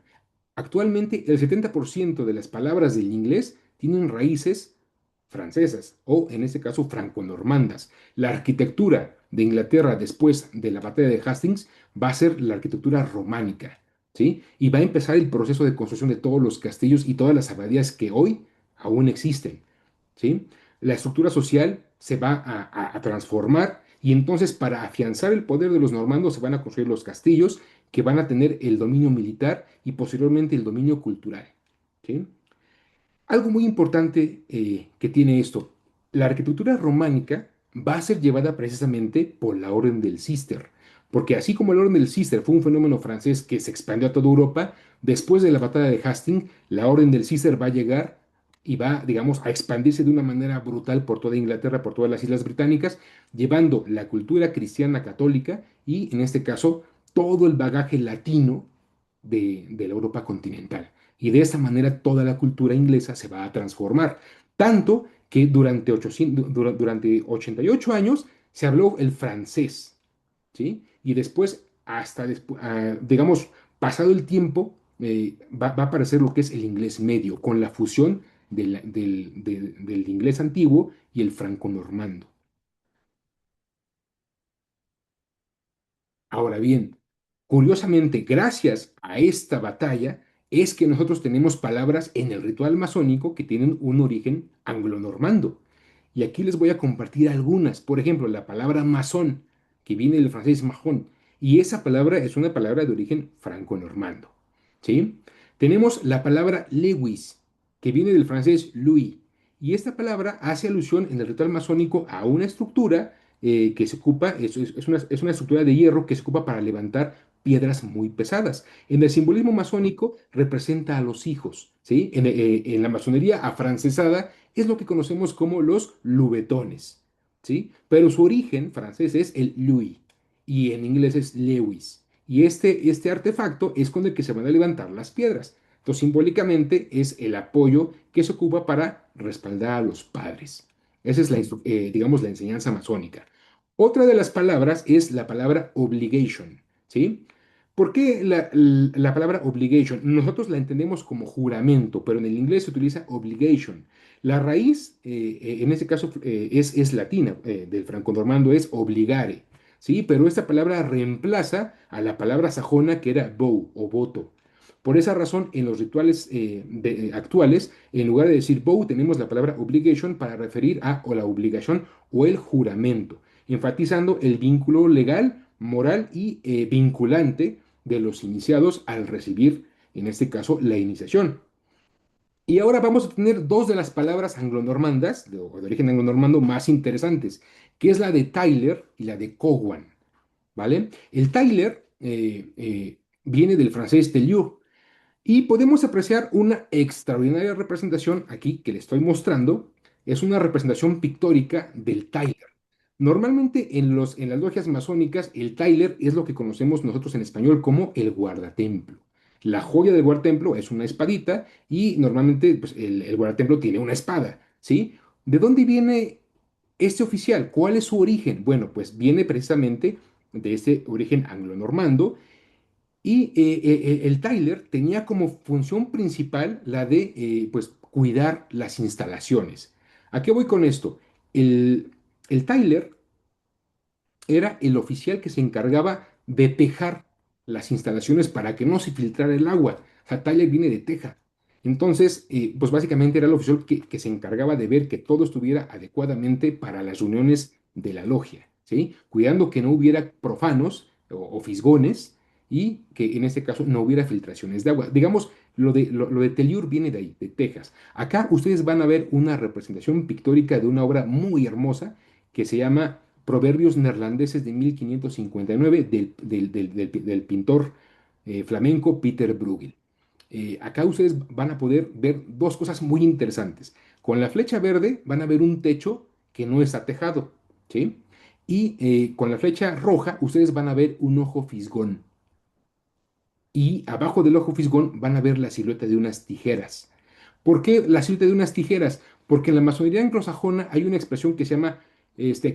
Actualmente, el 70% de las palabras del inglés tienen raíces francesas o, en este caso, franco-normandas. La arquitectura de Inglaterra después de la batalla de Hastings va a ser la arquitectura románica, ¿sí? Y va a empezar el proceso de construcción de todos los castillos y todas las abadías que hoy aún existen, ¿sí? La estructura social se va a transformar y entonces para afianzar el poder de los normandos se van a construir los castillos que van a tener el dominio militar y posteriormente el dominio cultural, ¿sí? Algo muy importante que tiene esto, la arquitectura románica va a ser llevada precisamente por la Orden del Císter, porque así como la Orden del Císter fue un fenómeno francés que se expandió a toda Europa, después de la batalla de Hastings, la Orden del Císter va a llegar y va, digamos, a expandirse de una manera brutal por toda Inglaterra, por todas las Islas Británicas, llevando la cultura cristiana católica y, en este caso, todo el bagaje latino de la Europa continental. Y de esta manera toda la cultura inglesa se va a transformar. Tanto que durante 88 años se habló el francés, ¿sí? Y después, digamos, pasado el tiempo, va a aparecer lo que es el inglés medio, con la fusión del inglés antiguo y el franco-normando. Ahora bien, curiosamente, gracias a esta batalla, es que nosotros tenemos palabras en el ritual masónico que tienen un origen anglo-normando. Y aquí les voy a compartir algunas. Por ejemplo, la palabra masón, que viene del francés majón, y esa palabra es una palabra de origen franco-normando. ¿Sí? Tenemos la palabra Lewis, que viene del francés Louis, y esta palabra hace alusión en el ritual masónico a una estructura que se ocupa, es una estructura de hierro que se ocupa para levantar piedras muy pesadas. En el simbolismo masónico representa a los hijos, ¿sí? En la masonería afrancesada es lo que conocemos como los lubetones, ¿sí? Pero su origen francés es el Louis y en inglés es Lewis. Y este artefacto es con el que se van a levantar las piedras. Entonces, simbólicamente es el apoyo que se ocupa para respaldar a los padres. Esa es digamos, la enseñanza masónica. Otra de las palabras es la palabra obligation, ¿sí? ¿Por qué la palabra obligation? Nosotros la entendemos como juramento, pero en el inglés se utiliza obligation. La raíz, en este caso, es latina, del franco-normando es obligare, ¿sí? Pero esta palabra reemplaza a la palabra sajona que era vow o voto. Por esa razón, en los rituales actuales, en lugar de decir vow, tenemos la palabra obligation para referir a o la obligación o el juramento, enfatizando el vínculo legal, moral y vinculante de los iniciados al recibir, en este caso, la iniciación. Y ahora vamos a tener dos de las palabras anglonormandas, o de origen anglonormando, más interesantes, que es la de Tyler y la de Cowan, ¿vale? El Tyler viene del francés Teliur, y podemos apreciar una extraordinaria representación aquí que le estoy mostrando. Es una representación pictórica del Tyler. Normalmente en las logias masónicas, el Tyler es lo que conocemos nosotros en español como el guardatemplo. La joya del guardatemplo es una espadita y normalmente pues, el guardatemplo tiene una espada, ¿sí? ¿De dónde viene este oficial? ¿Cuál es su origen? Bueno, pues viene precisamente de este origen anglo-normando y el Tyler tenía como función principal la de pues, cuidar las instalaciones. ¿A qué voy con esto? El Tyler era el oficial que se encargaba de tejar las instalaciones para que no se filtrara el agua. O sea, Tyler viene de teja. Entonces, pues básicamente era el oficial que se encargaba de ver que todo estuviera adecuadamente para las reuniones de la logia, ¿sí? Cuidando que no hubiera profanos o fisgones y que en este caso no hubiera filtraciones de agua. Digamos, lo de Tellur viene de ahí, de Texas. Acá ustedes van a ver una representación pictórica de una obra muy hermosa que se llama Proverbios neerlandeses de 1559 del pintor flamenco Peter Bruegel. Acá ustedes van a poder ver dos cosas muy interesantes. Con la flecha verde van a ver un techo que no está tejado, ¿sí? Y con la flecha roja ustedes van a ver un ojo fisgón. Y abajo del ojo fisgón van a ver la silueta de unas tijeras. ¿Por qué la silueta de unas tijeras? Porque en la masonería anglosajona hay una expresión que se llama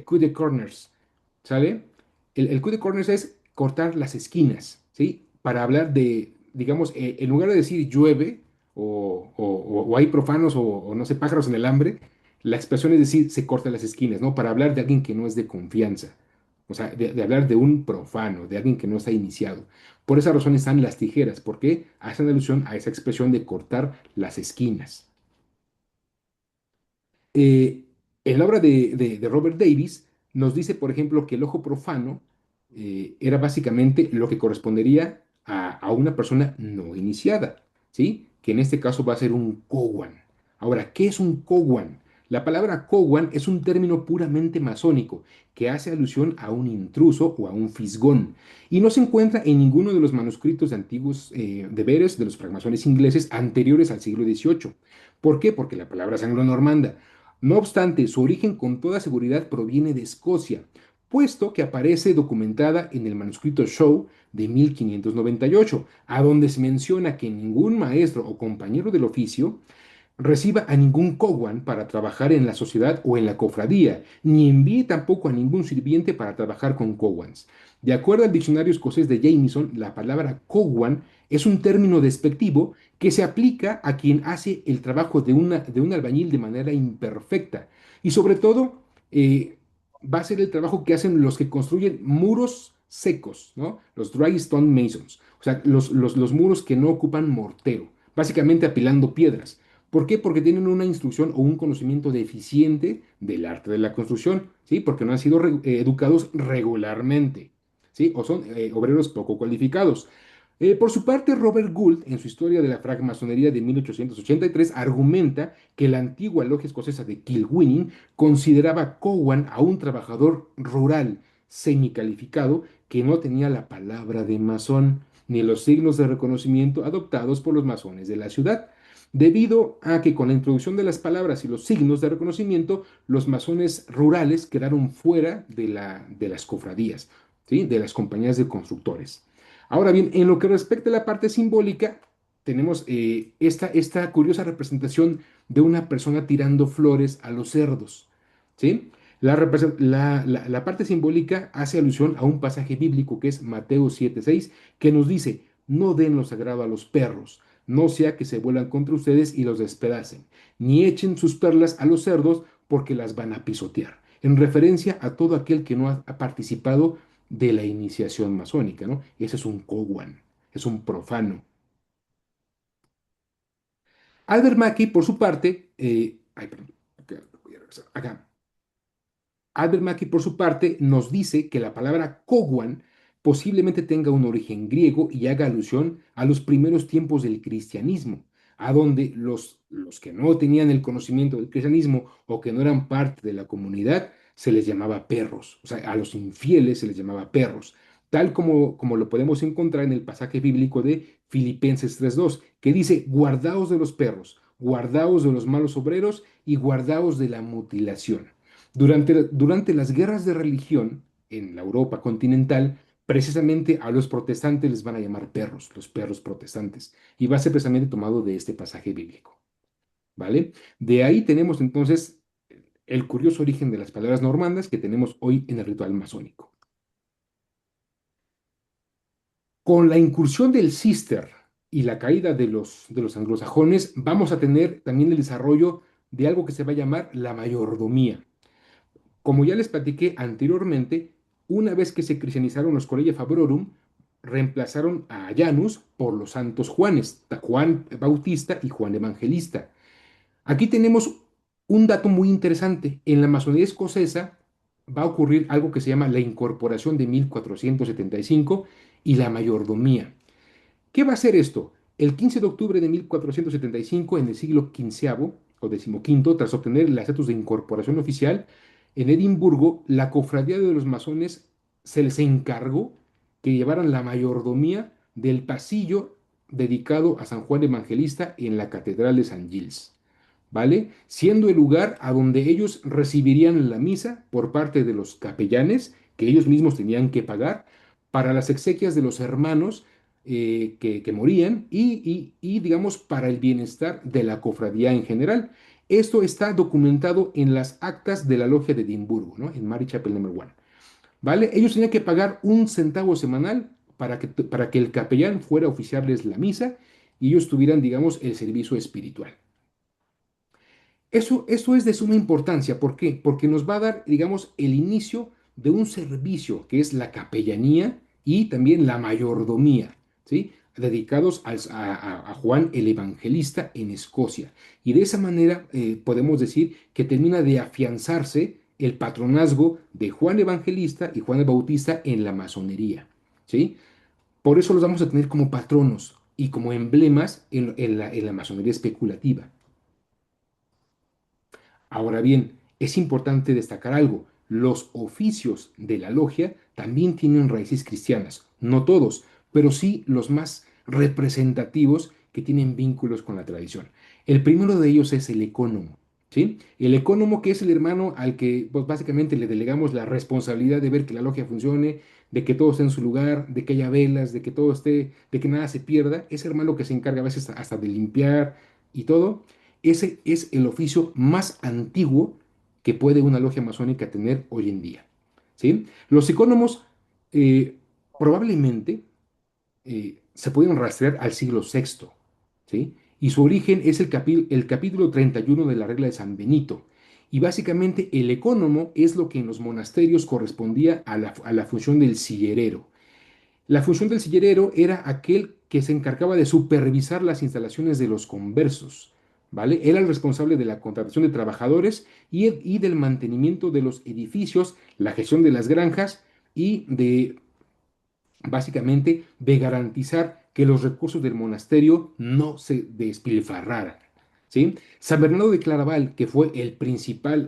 cut the corners, ¿sale? El cut the corners es cortar las esquinas, ¿sí? Para hablar de, digamos, en lugar de decir llueve o hay profanos o no sé, pájaros en el hambre, la expresión es decir se cortan las esquinas, ¿no? Para hablar de alguien que no es de confianza. O sea, de hablar de un profano, de alguien que no está iniciado. Por esa razón están las tijeras, porque hacen alusión a esa expresión de cortar las esquinas. Eh, en la obra de Robert Davis nos dice, por ejemplo, que el ojo profano era básicamente lo que correspondería a una persona no iniciada, ¿sí? Que en este caso va a ser un kowan. Ahora, ¿qué es un kowan? La palabra kowan es un término puramente masónico que hace alusión a un intruso o a un fisgón y no se encuentra en ninguno de los manuscritos de antiguos deberes de los francmasones ingleses anteriores al siglo XVIII. ¿Por qué? Porque la palabra es anglo-normanda. No obstante, su origen con toda seguridad proviene de Escocia, puesto que aparece documentada en el manuscrito Shaw de 1598, a donde se menciona que ningún maestro o compañero del oficio reciba a ningún Cowan para trabajar en la sociedad o en la cofradía, ni envíe tampoco a ningún sirviente para trabajar con Cowans. De acuerdo al diccionario escocés de Jamieson, la palabra Cowan es un término despectivo que se aplica a quien hace el trabajo de un albañil de manera imperfecta. Y sobre todo, va a ser el trabajo que hacen los que construyen muros secos, ¿no? Los dry stone masons, o sea, los muros que no ocupan mortero, básicamente apilando piedras. ¿Por qué? Porque tienen una instrucción o un conocimiento deficiente del arte de la construcción, ¿sí? Porque no han sido educados regularmente, ¿sí? O son obreros poco cualificados. Por su parte, Robert Gould, en su historia de la francmasonería de 1883, argumenta que la antigua logia escocesa de Kilwinning consideraba Cowan a un trabajador rural semicalificado que no tenía la palabra de masón ni los signos de reconocimiento adoptados por los masones de la ciudad, debido a que con la introducción de las palabras y los signos de reconocimiento, los masones rurales quedaron fuera de las cofradías, ¿sí? De las compañías de constructores. Ahora bien, en lo que respecta a la parte simbólica, tenemos esta curiosa representación de una persona tirando flores a los cerdos, ¿sí? La parte simbólica hace alusión a un pasaje bíblico que es Mateo 7:6, que nos dice, no den lo sagrado a los perros, no sea que se vuelan contra ustedes y los despedacen, ni echen sus perlas a los cerdos porque las van a pisotear, en referencia a todo aquel que no ha participado de la iniciación masónica, ¿no? Ese es un Cowan, es un profano. Albert Mackey, por su parte, ay, perdón, voy a regresar acá. Albert Mackey, por su parte, nos dice que la palabra Cowan posiblemente tenga un origen griego y haga alusión a los primeros tiempos del cristianismo, a donde los que no tenían el conocimiento del cristianismo o que no eran parte de la comunidad se les llamaba perros, o sea, a los infieles se les llamaba perros, tal como lo podemos encontrar en el pasaje bíblico de Filipenses 3:2, que dice, guardaos de los perros, guardaos de los malos obreros y guardaos de la mutilación. Durante las guerras de religión en la Europa continental, precisamente a los protestantes les van a llamar perros, los perros protestantes, y va a ser precisamente tomado de este pasaje bíblico, ¿vale? De ahí tenemos entonces el curioso origen de las palabras normandas que tenemos hoy en el ritual masónico. Con la incursión del Cister y la caída de los anglosajones, vamos a tener también el desarrollo de algo que se va a llamar la mayordomía. Como ya les platiqué anteriormente, una vez que se cristianizaron los Collegia Fabrorum, reemplazaron a Janus por los santos Juanes, Juan Bautista y Juan Evangelista. Aquí tenemos un dato muy interesante. En la masonería escocesa va a ocurrir algo que se llama la incorporación de 1475 y la mayordomía. ¿Qué va a ser esto? El 15 de octubre de 1475, en el siglo XV o XV, tras obtener el estatus de incorporación oficial, en Edimburgo, la cofradía de los masones se les encargó que llevaran la mayordomía del pasillo dedicado a San Juan Evangelista en la Catedral de San Giles, ¿vale? Siendo el lugar a donde ellos recibirían la misa por parte de los capellanes, que ellos mismos tenían que pagar, para las exequias de los hermanos que morían digamos, para el bienestar de la cofradía en general. Esto está documentado en las actas de la logia de Edimburgo, ¿no? En Mary Chapel No. 1. ¿Vale? Ellos tenían que pagar un centavo semanal para que el capellán fuera a oficiarles la misa y ellos tuvieran, digamos, el servicio espiritual. Eso es de suma importancia. ¿Por qué? Porque nos va a dar, digamos, el inicio de un servicio que es la capellanía y también la mayordomía, ¿sí? Dedicados a Juan el Evangelista en Escocia. Y de esa manera podemos decir que termina de afianzarse el patronazgo de Juan Evangelista y Juan el Bautista en la masonería, ¿sí? Por eso los vamos a tener como patronos y como emblemas en la masonería especulativa. Ahora bien, es importante destacar algo. Los oficios de la logia también tienen raíces cristianas. No todos, pero sí los más representativos que tienen vínculos con la tradición. El primero de ellos es el ecónomo, ¿sí? El ecónomo, que es el hermano al que pues, básicamente le delegamos la responsabilidad de ver que la logia funcione, de que todo esté en su lugar, de que haya velas, de que todo esté, de que nada se pierda. Ese hermano que se encarga a veces hasta de limpiar y todo. Ese es el oficio más antiguo que puede una logia masónica tener hoy en día, ¿sí? Los ecónomos eh, probablemente se pueden rastrear al siglo VI, ¿sí? Y su origen es el capítulo 31 de la regla de San Benito. Y básicamente el ecónomo es lo que en los monasterios correspondía a la función del sillerero. La función del sillerero era aquel que se encargaba de supervisar las instalaciones de los conversos, ¿vale? Era el responsable de la contratación de trabajadores y del mantenimiento de los edificios, la gestión de las granjas y básicamente, de garantizar que los recursos del monasterio no se despilfarraran, ¿sí? San Bernardo de Claraval, que fue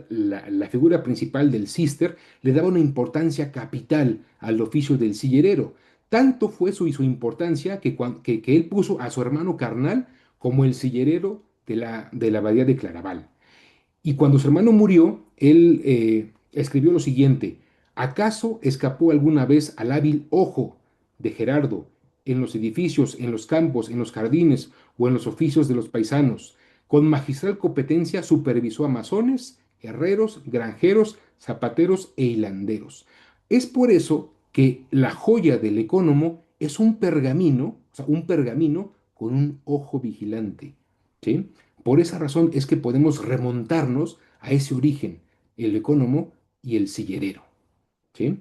la figura principal del cister, le daba una importancia capital al oficio del sillerero. Tanto fue su importancia que él puso a su hermano carnal como el sillerero de la abadía de Claraval. Y cuando su hermano murió, él escribió lo siguiente: ¿acaso escapó alguna vez al hábil ojo de Gerardo en los edificios, en los campos, en los jardines o en los oficios de los paisanos? Con magistral competencia supervisó a masones, herreros, granjeros, zapateros e hilanderos. Es por eso que la joya del ecónomo es un pergamino, o sea, un pergamino con un ojo vigilante, ¿sí? Por esa razón es que podemos remontarnos a ese origen, el ecónomo y el sillerero, ¿sí?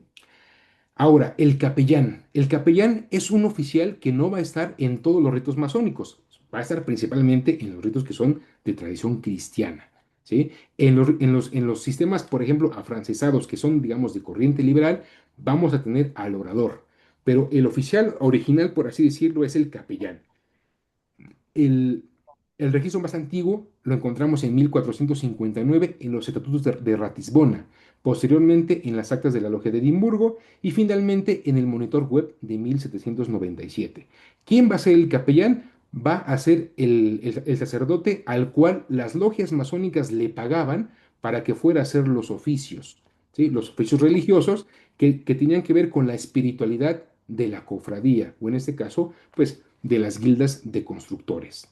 Ahora, el capellán. El capellán es un oficial que no va a estar en todos los ritos masónicos, va a estar principalmente en los ritos que son de tradición cristiana, ¿sí? En los sistemas, por ejemplo, afrancesados, que son, digamos, de corriente liberal, vamos a tener al orador, pero el oficial original, por así decirlo, es el capellán. El, el registro más antiguo lo encontramos en 1459 en los estatutos de Ratisbona, posteriormente en las actas de la Logia de Edimburgo y finalmente en el monitor web de 1797. ¿Quién va a ser el capellán? Va a ser el sacerdote al cual las logias masónicas le pagaban para que fuera a hacer los oficios, ¿sí? Los oficios religiosos que tenían que ver con la espiritualidad de la cofradía, o en este caso, pues de las guildas de constructores.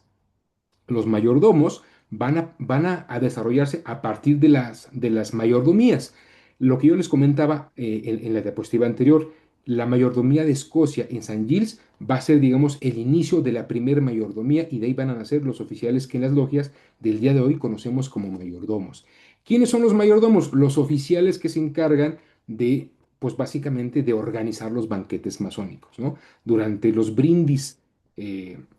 Los mayordomos van a desarrollarse a partir de las mayordomías. Lo que yo les comentaba en la diapositiva anterior, la mayordomía de Escocia en San Giles va a ser, digamos, el inicio de la primer mayordomía y de ahí van a nacer los oficiales que en las logias del día de hoy conocemos como mayordomos. ¿Quiénes son los mayordomos? Los oficiales que se encargan de, pues básicamente, de organizar los banquetes masónicos, ¿no? Durante los brindis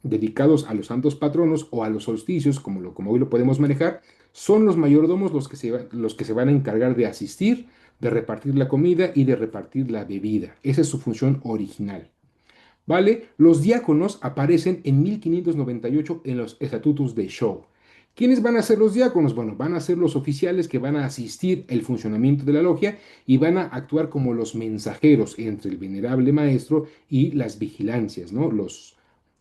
dedicados a los santos patronos o a los solsticios, como hoy lo podemos manejar, son los mayordomos los que se van a encargar de asistir, de repartir la comida y de repartir la bebida. Esa es su función original. ¿Vale? Los diáconos aparecen en 1598 en los estatutos de Shaw. ¿Quiénes van a ser los diáconos? Bueno, van a ser los oficiales que van a asistir el funcionamiento de la logia y van a actuar como los mensajeros entre el venerable maestro y las vigilancias, ¿no?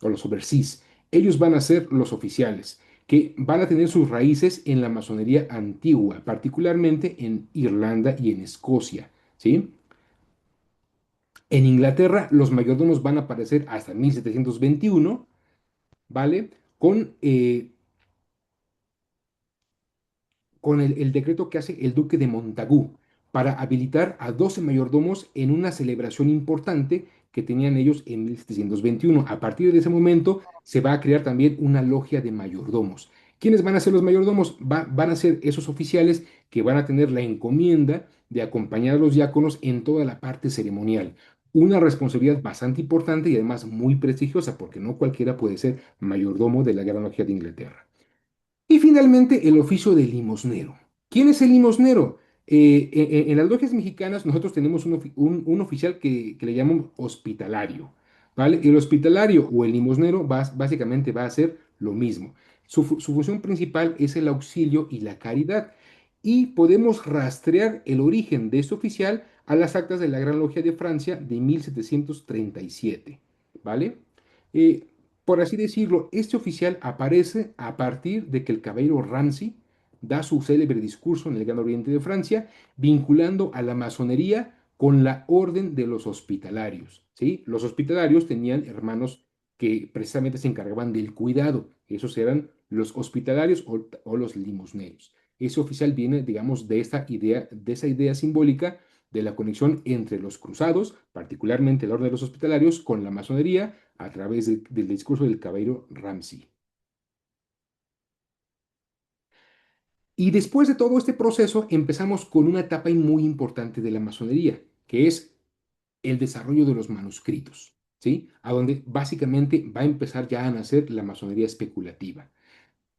O los overseas. Ellos van a ser los oficiales que van a tener sus raíces en la masonería antigua, particularmente en Irlanda y en Escocia, ¿sí? En Inglaterra, los mayordomos van a aparecer hasta 1721, ¿vale? Con el decreto que hace el duque de Montagu para habilitar a 12 mayordomos en una celebración importante que tenían ellos en 1721. A partir de ese momento se va a crear también una logia de mayordomos. ¿Quiénes van a ser los mayordomos? Van a ser esos oficiales que van a tener la encomienda de acompañar a los diáconos en toda la parte ceremonial. Una responsabilidad bastante importante y además muy prestigiosa, porque no cualquiera puede ser mayordomo de la Gran Logia de Inglaterra. Y finalmente, el oficio de limosnero. ¿Quién es el limosnero? En las logias mexicanas nosotros tenemos un oficial que le llamamos hospitalario, ¿vale? El hospitalario o el limosnero básicamente va a hacer lo mismo. Su función principal es el auxilio y la caridad. Y podemos rastrear el origen de este oficial a las actas de la Gran Logia de Francia de 1737, ¿vale? Eh, por así decirlo, este oficial aparece a partir de que el caballero Ramsay da su célebre discurso en el Gran Oriente de Francia, vinculando a la masonería con la orden de los hospitalarios, ¿sí? Los hospitalarios tenían hermanos que precisamente se encargaban del cuidado. Esos eran los hospitalarios o los limosneros. Ese oficial viene, digamos, de esa idea simbólica de la conexión entre los cruzados, particularmente la orden de los hospitalarios, con la masonería a través del discurso del caballero Ramsay. Y después de todo este proceso empezamos con una etapa muy importante de la masonería, que es el desarrollo de los manuscritos, ¿sí? A donde básicamente va a empezar ya a nacer la masonería especulativa.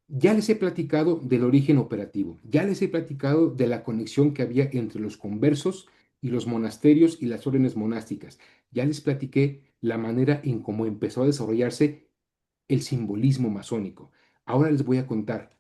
Ya les he platicado del origen operativo, ya les he platicado de la conexión que había entre los conversos y los monasterios y las órdenes monásticas. Ya les platiqué la manera en cómo empezó a desarrollarse el simbolismo masónico. Ahora les voy a contar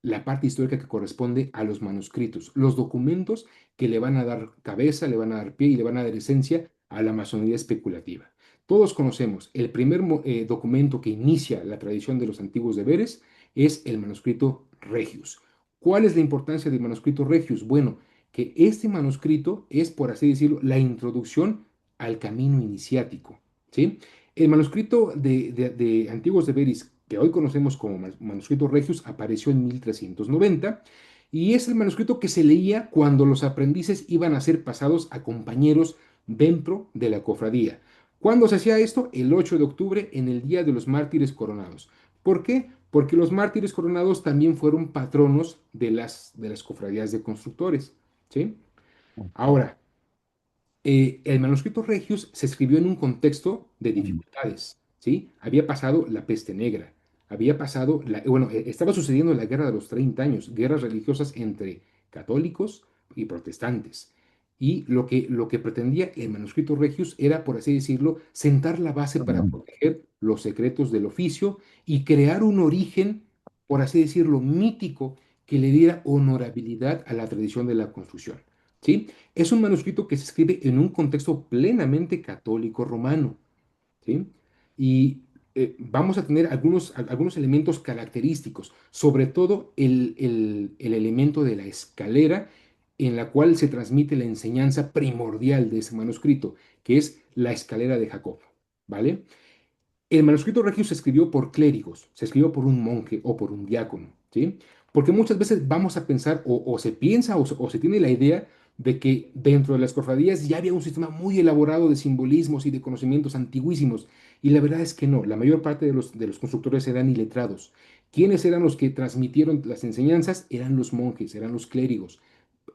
la parte histórica que corresponde a los manuscritos, los documentos que le van a dar cabeza, le van a dar pie y le van a dar esencia a la masonería especulativa. Todos conocemos el primer documento que inicia la tradición de los antiguos deberes es el manuscrito Regius. ¿Cuál es la importancia del manuscrito Regius? Bueno, que este manuscrito es, por así decirlo, la introducción al camino iniciático, ¿sí? El manuscrito de Antiguos Deberes, que hoy conocemos como manuscrito Regius, apareció en 1390 Y es el manuscrito que se leía cuando los aprendices iban a ser pasados a compañeros dentro de la cofradía. ¿Cuándo se hacía esto? El 8 de octubre, en el Día de los Mártires Coronados. ¿Por qué? Porque los mártires coronados también fueron patronos de las cofradías de constructores. ¿Sí? Ahora, el manuscrito Regius se escribió en un contexto de dificultades, ¿sí? Había pasado la peste negra, había pasado, bueno, estaba sucediendo la guerra de los 30 años, guerras religiosas entre católicos y protestantes. Y lo que pretendía el manuscrito Regius era, por así decirlo, sentar la base para proteger los secretos del oficio y crear un origen, por así decirlo, mítico que le diera honorabilidad a la tradición de la construcción. ¿Sí? Es un manuscrito que se escribe en un contexto plenamente católico romano, ¿sí? Y vamos a tener algunos elementos característicos, sobre todo el elemento de la escalera en la cual se transmite la enseñanza primordial de ese manuscrito, que es la escalera de Jacob, ¿vale? El manuscrito regio se escribió por clérigos, se escribió por un monje o por un diácono, ¿sí? Porque muchas veces vamos a pensar o se piensa o se tiene la idea de que dentro de las cofradías ya había un sistema muy elaborado de simbolismos y de conocimientos antiguísimos. Y la verdad es que no, la mayor parte de los constructores eran iletrados. ¿Quiénes eran los que transmitieron las enseñanzas? Eran los monjes, eran los clérigos.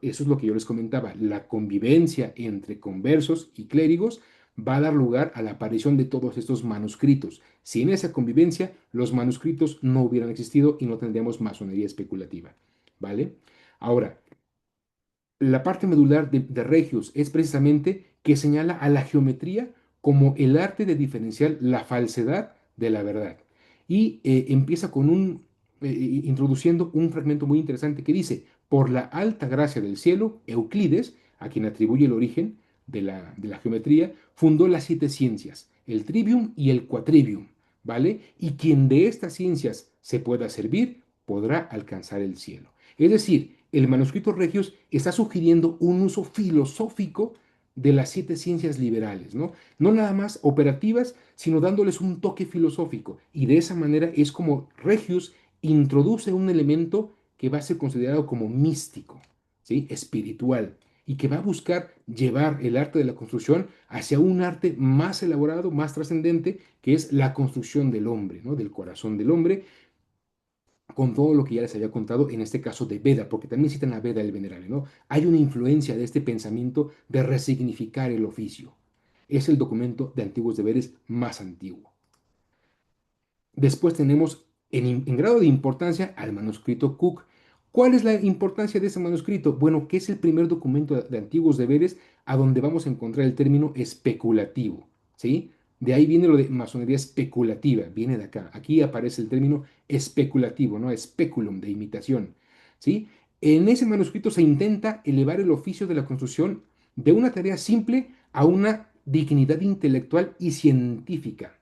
Eso es lo que yo les comentaba. La convivencia entre conversos y clérigos va a dar lugar a la aparición de todos estos manuscritos. Sin esa convivencia, los manuscritos no hubieran existido y no tendríamos masonería especulativa. ¿Vale? Ahora, la parte medular de Regius es precisamente que señala a la geometría como el arte de diferenciar la falsedad de la verdad. Y empieza introduciendo un fragmento muy interesante que dice, por la alta gracia del cielo, Euclides, a quien atribuye el origen de la geometría, fundó las siete ciencias, el trivium y el quadrivium, ¿vale? Y quien de estas ciencias se pueda servir, podrá alcanzar el cielo. Es decir, el manuscrito Regius está sugiriendo un uso filosófico de las siete ciencias liberales, ¿no? No nada más operativas, sino dándoles un toque filosófico. Y de esa manera es como Regius introduce un elemento que va a ser considerado como místico, ¿sí? Espiritual, y que va a buscar llevar el arte de la construcción hacia un arte más elaborado, más trascendente, que es la construcción del hombre, ¿no? Del corazón del hombre, con todo lo que ya les había contado, en este caso de Veda, porque también citan a Veda el Venerable, ¿no? Hay una influencia de este pensamiento de resignificar el oficio. Es el documento de antiguos deberes más antiguo. Después tenemos en grado de importancia al manuscrito Cook. ¿Cuál es la importancia de ese manuscrito? Bueno, que es el primer documento de antiguos deberes a donde vamos a encontrar el término especulativo, ¿sí? De ahí viene lo de masonería especulativa, viene de acá. Aquí aparece el término especulativo, ¿no? Speculum, de imitación, ¿sí? En ese manuscrito se intenta elevar el oficio de la construcción de una tarea simple a una dignidad intelectual y científica.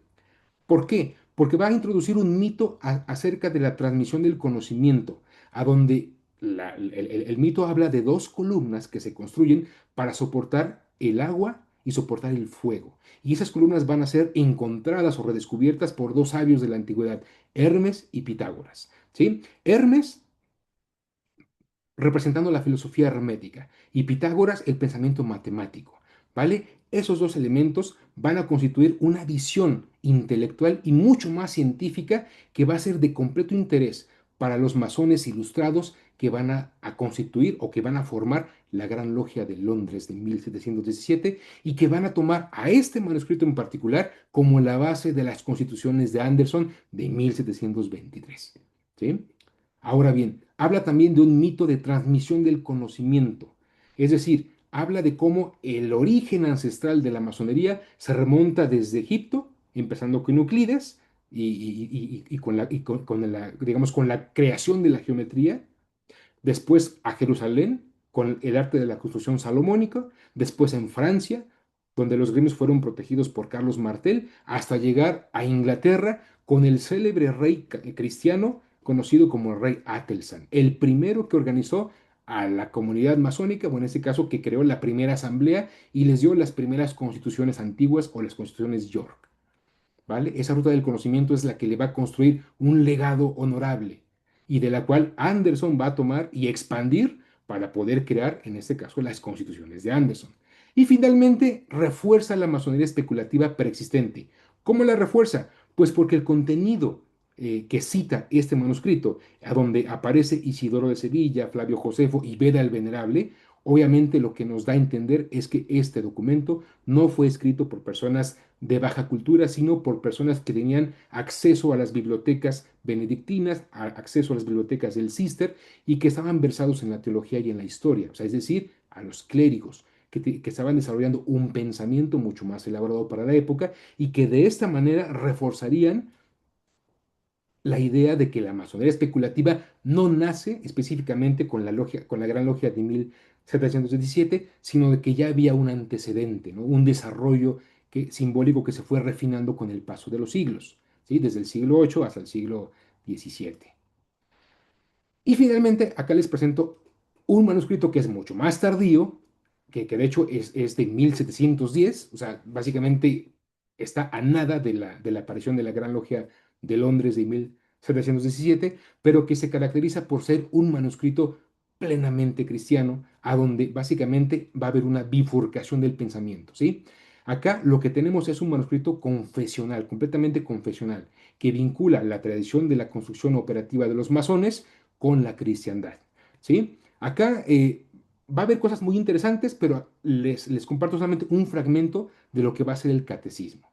¿Por qué? Porque va a introducir un mito acerca de la transmisión del conocimiento, a donde el mito habla de dos columnas que se construyen para soportar el agua y soportar el fuego. Y esas columnas van a ser encontradas o redescubiertas por dos sabios de la antigüedad, Hermes y Pitágoras. ¿Sí? Hermes representando la filosofía hermética y Pitágoras el pensamiento matemático, ¿vale? Esos dos elementos van a constituir una visión intelectual y mucho más científica que va a ser de completo interés para los masones ilustrados que van a constituir o que van a formar la Gran Logia de Londres de 1717 y que van a tomar a este manuscrito en particular como la base de las constituciones de Anderson de 1723. ¿Sí? Ahora bien, habla también de un mito de transmisión del conocimiento, es decir, habla de cómo el origen ancestral de la masonería se remonta desde Egipto, empezando con Euclides y digamos, con la creación de la geometría, después a Jerusalén con el arte de la construcción salomónica, después en Francia, donde los gremios fueron protegidos por Carlos Martel, hasta llegar a Inglaterra con el célebre rey cristiano conocido como el rey Atelsan, el primero que organizó a la comunidad masónica, o en este caso que creó la primera asamblea y les dio las primeras constituciones antiguas o las constituciones York. ¿Vale? Esa ruta del conocimiento es la que le va a construir un legado honorable. y de la cual Anderson va a tomar y expandir para poder crear, en este caso, las constituciones de Anderson. Y finalmente, refuerza la masonería especulativa preexistente. ¿Cómo la refuerza? Pues porque el contenido que cita este manuscrito, a donde aparece Isidoro de Sevilla, Flavio Josefo y Beda el Venerable, obviamente lo que nos da a entender es que este documento no fue escrito por personas de baja cultura, sino por personas que tenían acceso a las bibliotecas benedictinas, acceso a las bibliotecas del Cister y que estaban versados en la teología y en la historia, o sea, es decir, a los clérigos. Que estaban desarrollando un pensamiento mucho más elaborado para la época y que de esta manera reforzarían la idea de que la masonería especulativa no nace específicamente con la logia, con la Gran Logia de 1717, sino de que ya había un antecedente, ¿no? Un desarrollo simbólico que se fue refinando con el paso de los siglos, ¿sí? Desde el siglo VIII hasta el siglo XVII. Y finalmente, acá les presento un manuscrito que es mucho más tardío, que de hecho es de 1710, o sea, básicamente está a nada de la aparición de la Gran Logia de Londres de 1717, pero que se caracteriza por ser un manuscrito plenamente cristiano, a donde básicamente va a haber una bifurcación del pensamiento, ¿sí? Acá lo que tenemos es un manuscrito confesional, completamente confesional, que vincula la tradición de la construcción operativa de los masones con la cristiandad. ¿Sí? Acá va a haber cosas muy interesantes, pero les comparto solamente un fragmento de lo que va a ser el catecismo.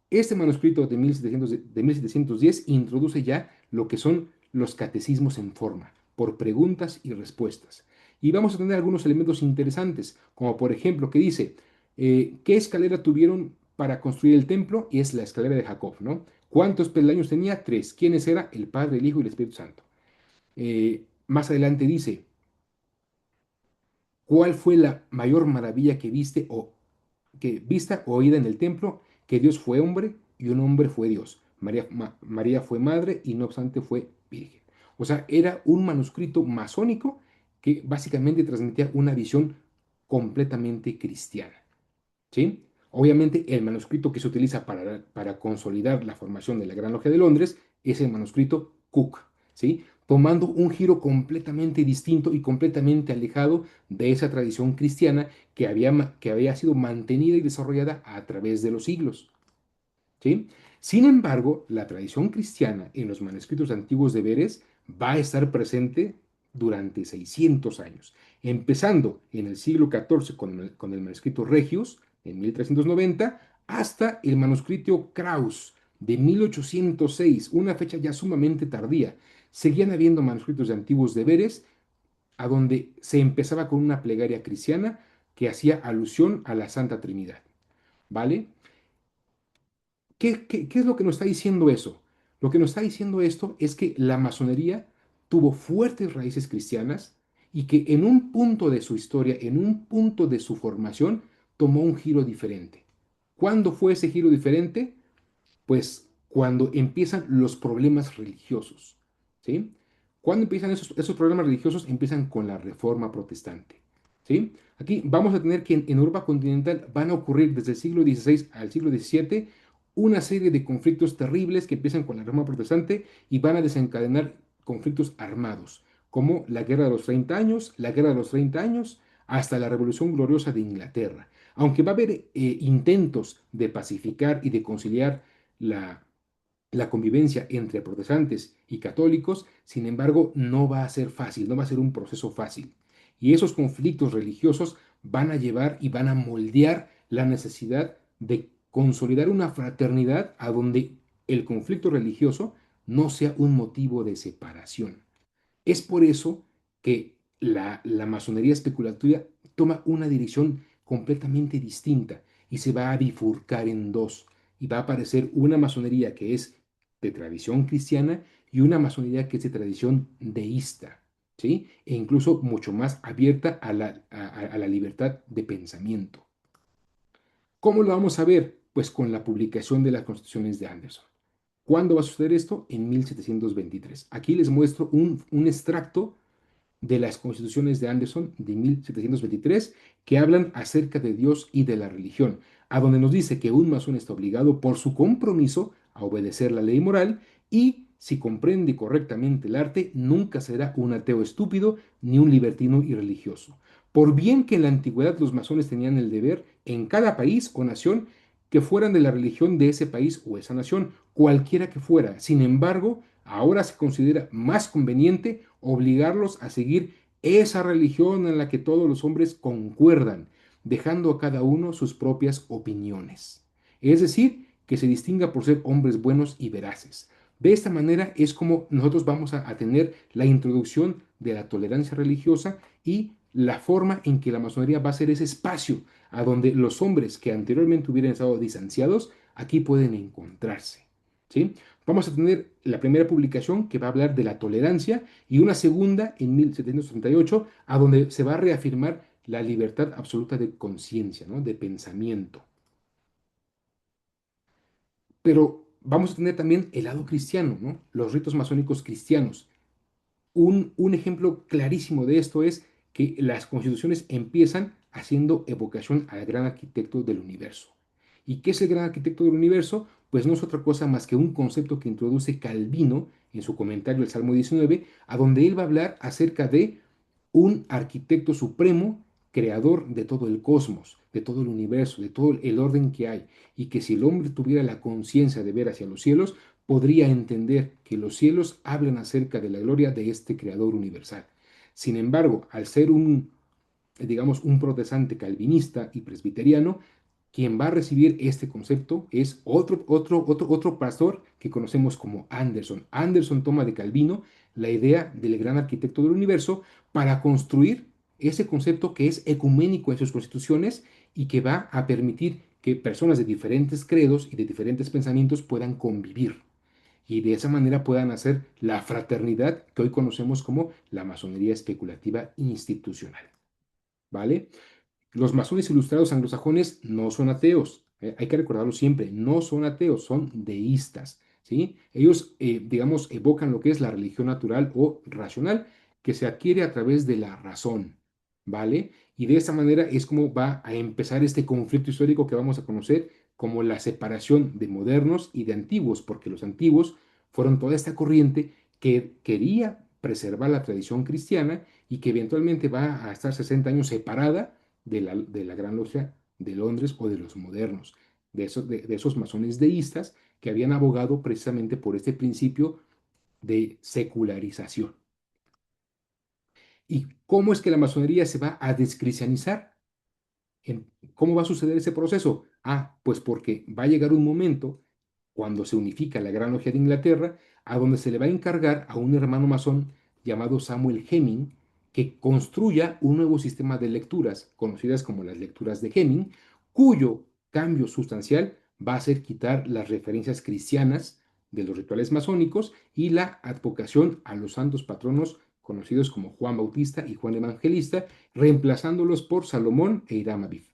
Este manuscrito de 1710 introduce ya lo que son los catecismos en forma, por preguntas y respuestas. Y vamos a tener algunos elementos interesantes, como por ejemplo que dice, ¿qué escalera tuvieron para construir el templo? Y es la escalera de Jacob, ¿no? ¿Cuántos peldaños tenía? Tres. ¿Quiénes eran? El Padre, el Hijo y el Espíritu Santo. Más adelante dice, ¿cuál fue la mayor maravilla que viste o que vista o oída en el templo? Que Dios fue hombre y un hombre fue Dios. María fue madre y no obstante fue virgen. O sea, era un manuscrito masónico que básicamente transmitía una visión completamente cristiana. ¿Sí? Obviamente el manuscrito que se utiliza para consolidar la formación de la Gran Logia de Londres es el manuscrito Cook, ¿sí? Tomando un giro completamente distinto y completamente alejado de esa tradición cristiana que había sido mantenida y desarrollada a través de los siglos. ¿Sí? Sin embargo, la tradición cristiana en los manuscritos antiguos de Beres va a estar presente durante 600 años, empezando en el siglo XIV con el manuscrito Regius en 1390 hasta el manuscrito Kraus de 1806, una fecha ya sumamente tardía. Seguían habiendo manuscritos de antiguos deberes a donde se empezaba con una plegaria cristiana que hacía alusión a la Santa Trinidad, ¿vale? ¿Qué es lo que nos está diciendo eso? Lo que nos está diciendo esto es que la masonería tuvo fuertes raíces cristianas y que en un punto de su historia, en un punto de su formación, tomó un giro diferente. ¿Cuándo fue ese giro diferente? Pues cuando empiezan los problemas religiosos, ¿sí? ¿Cuándo empiezan esos problemas religiosos? Empiezan con la Reforma Protestante, ¿sí? Aquí vamos a tener que en Europa continental van a ocurrir desde el siglo XVI al siglo XVII una serie de conflictos terribles que empiezan con la Reforma Protestante y van a desencadenar conflictos armados, como la Guerra de los 30 años, la Guerra de los 30 años, hasta la Revolución Gloriosa de Inglaterra. Aunque va a haber intentos de pacificar y de conciliar la, la convivencia entre protestantes y católicos, sin embargo, no va a ser fácil, no va a ser un proceso fácil. Y esos conflictos religiosos van a llevar y van a moldear la necesidad de consolidar una fraternidad a donde el conflicto religioso no sea un motivo de separación. Es por eso que la masonería especulativa toma una dirección completamente distinta y se va a bifurcar en dos. Y va a aparecer una masonería que es de tradición cristiana y una masonería que es de tradición deísta, ¿sí? E incluso mucho más abierta a la libertad de pensamiento. ¿Cómo lo vamos a ver? Pues con la publicación de las constituciones de Anderson. ¿Cuándo va a suceder esto? En 1723. Aquí les muestro un extracto de las constituciones de Anderson de 1723 que hablan acerca de Dios y de la religión, a donde nos dice que un masón está obligado por su compromiso a obedecer la ley moral y si comprende correctamente el arte, nunca será un ateo estúpido ni un libertino irreligioso. Por bien que en la antigüedad los masones tenían el deber en cada país o nación que fueran de la religión de ese país o esa nación, cualquiera que fuera. Sin embargo, ahora se considera más conveniente obligarlos a seguir esa religión en la que todos los hombres concuerdan, dejando a cada uno sus propias opiniones. Es decir, que se distinga por ser hombres buenos y veraces. De esta manera es como nosotros vamos a tener la introducción de la tolerancia religiosa y la forma en que la masonería va a ser ese espacio a donde los hombres que anteriormente hubieran estado distanciados, aquí pueden encontrarse. ¿Sí? Vamos a tener la primera publicación que va a hablar de la tolerancia y una segunda en 1738 a donde se va a reafirmar la libertad absoluta de conciencia, ¿no? De pensamiento. Pero vamos a tener también el lado cristiano, ¿no? Los ritos masónicos cristianos. Un ejemplo clarísimo de esto es que las constituciones empiezan haciendo evocación al gran arquitecto del universo. ¿Y qué es el gran arquitecto del universo? Pues no es otra cosa más que un concepto que introduce Calvino en su comentario del Salmo 19, a donde él va a hablar acerca de un arquitecto supremo, creador de todo el cosmos, de todo el universo, de todo el orden que hay, y que si el hombre tuviera la conciencia de ver hacia los cielos, podría entender que los cielos hablan acerca de la gloria de este creador universal. Sin embargo, al ser digamos, un protestante calvinista y presbiteriano, quien va a recibir este concepto es otro pastor que conocemos como Anderson. Anderson toma de Calvino la idea del gran arquitecto del universo para construir ese concepto que es ecuménico en sus constituciones y que va a permitir que personas de diferentes credos y de diferentes pensamientos puedan convivir y de esa manera puedan hacer la fraternidad que hoy conocemos como la masonería especulativa institucional. ¿Vale? Los masones ilustrados anglosajones no son ateos, hay que recordarlo siempre, no son ateos, son deístas, ¿sí? Ellos, digamos, evocan lo que es la religión natural o racional, que se adquiere a través de la razón, ¿vale? Y de esa manera es como va a empezar este conflicto histórico que vamos a conocer como la separación de modernos y de antiguos, porque los antiguos fueron toda esta corriente que quería preservar la tradición cristiana y que eventualmente va a estar 60 años separada de la Gran Logia de Londres o de los modernos, de esos masones deístas que habían abogado precisamente por este principio de secularización. ¿Y cómo es que la masonería se va a descristianizar? ¿Cómo va a suceder ese proceso? Pues porque va a llegar un momento cuando se unifica la Gran Logia de Inglaterra, a donde se le va a encargar a un hermano masón llamado Samuel Hemming que construya un nuevo sistema de lecturas, conocidas como las lecturas de Hemming, cuyo cambio sustancial va a ser quitar las referencias cristianas de los rituales masónicos y la advocación a los santos patronos conocidos como Juan Bautista y Juan Evangelista, reemplazándolos por Salomón e Hiram Abiv.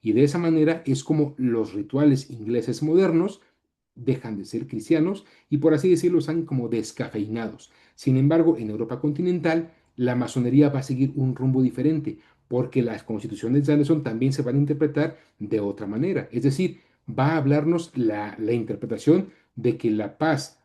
Y de esa manera es como los rituales ingleses modernos dejan de ser cristianos y por así decirlo están como descafeinados. Sin embargo, en Europa continental la masonería va a seguir un rumbo diferente porque las constituciones de Anderson también se van a interpretar de otra manera. Es decir, va a hablarnos la interpretación de que la paz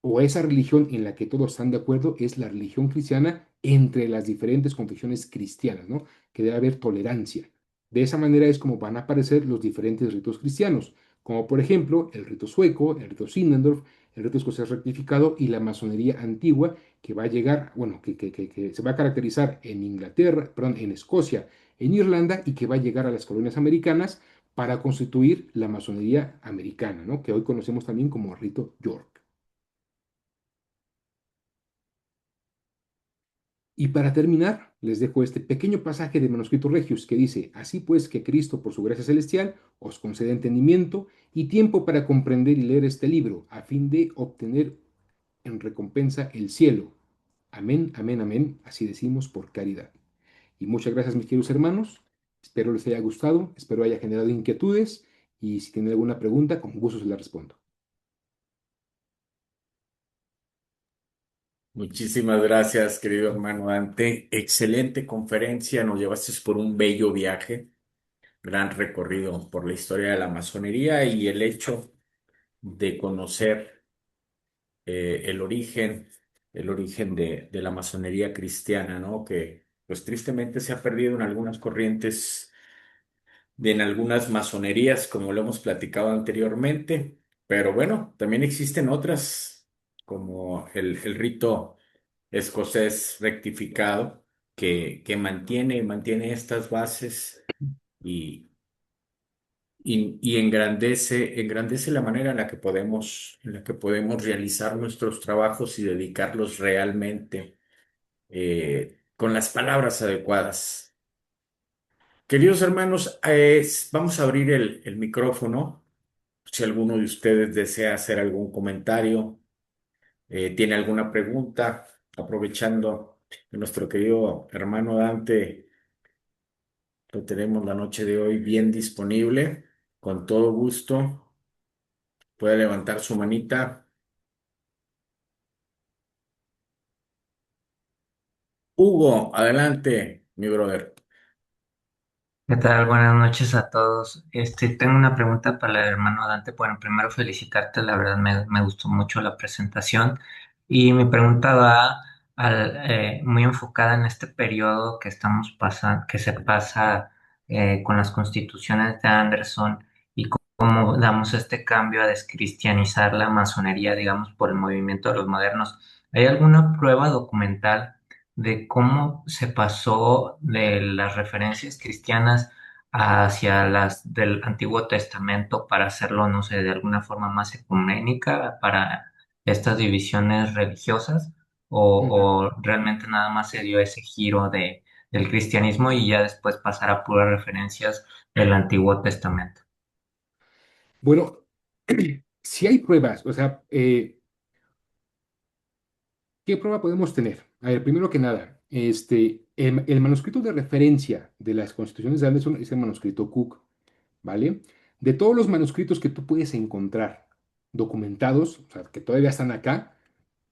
o esa religión en la que todos están de acuerdo es la religión cristiana entre las diferentes confesiones cristianas, ¿no? Que debe haber tolerancia. De esa manera es como van a aparecer los diferentes ritos cristianos, como por ejemplo el rito sueco, el rito Zinzendorf, el rito escocés rectificado y la masonería antigua que va a llegar, bueno, que se va a caracterizar en Inglaterra, perdón, en Escocia, en Irlanda y que va a llegar a las colonias americanas para constituir la masonería americana, ¿no? Que hoy conocemos también como rito York. Y para terminar, les dejo este pequeño pasaje de Manuscrito Regius que dice, así pues que Cristo por su gracia celestial os concede entendimiento y tiempo para comprender y leer este libro, a fin de obtener en recompensa el cielo. Amén, amén, amén, así decimos por caridad. Y muchas gracias mis queridos hermanos, espero les haya gustado, espero haya generado inquietudes y si tienen alguna pregunta, con gusto se la respondo. Muchísimas gracias, querido hermano Dante. Excelente conferencia, nos llevaste por un bello viaje, gran recorrido por la historia de la masonería y el hecho de conocer el origen de la masonería cristiana, ¿no? Que pues tristemente se ha perdido en algunas corrientes, en algunas masonerías, como lo hemos platicado anteriormente, pero bueno, también existen otras, como el rito escocés rectificado, que mantiene estas bases y engrandece la manera en la que podemos realizar nuestros trabajos y dedicarlos realmente con las palabras adecuadas. Queridos hermanos, vamos a abrir el micrófono. Si alguno de ustedes desea hacer algún comentario, tiene alguna pregunta, aprovechando que nuestro querido hermano Dante lo tenemos la noche de hoy bien disponible, con todo gusto, puede levantar su manita. Hugo, adelante, mi brother. ¿Qué tal? Buenas noches a todos. Tengo una pregunta para el hermano Dante. Bueno, primero felicitarte, la verdad me gustó mucho la presentación y mi pregunta va muy enfocada en este periodo que estamos pasando, que se pasa con las constituciones de Anderson y cómo damos este cambio a descristianizar la masonería, digamos, por el movimiento de los modernos. ¿Hay alguna prueba documental de cómo se pasó de las referencias cristianas hacia las del Antiguo Testamento para hacerlo, no sé, de alguna forma más ecuménica para estas divisiones religiosas? Ujú. O realmente nada más se dio ese giro del cristianismo y ya después pasar a puras referencias del Antiguo Testamento? Bueno, si hay pruebas, o sea, ¿qué prueba podemos tener? A ver, primero que nada, el manuscrito de referencia de las constituciones de Anderson es el manuscrito Cook, ¿vale? De todos los manuscritos que tú puedes encontrar documentados, o sea, que todavía están acá,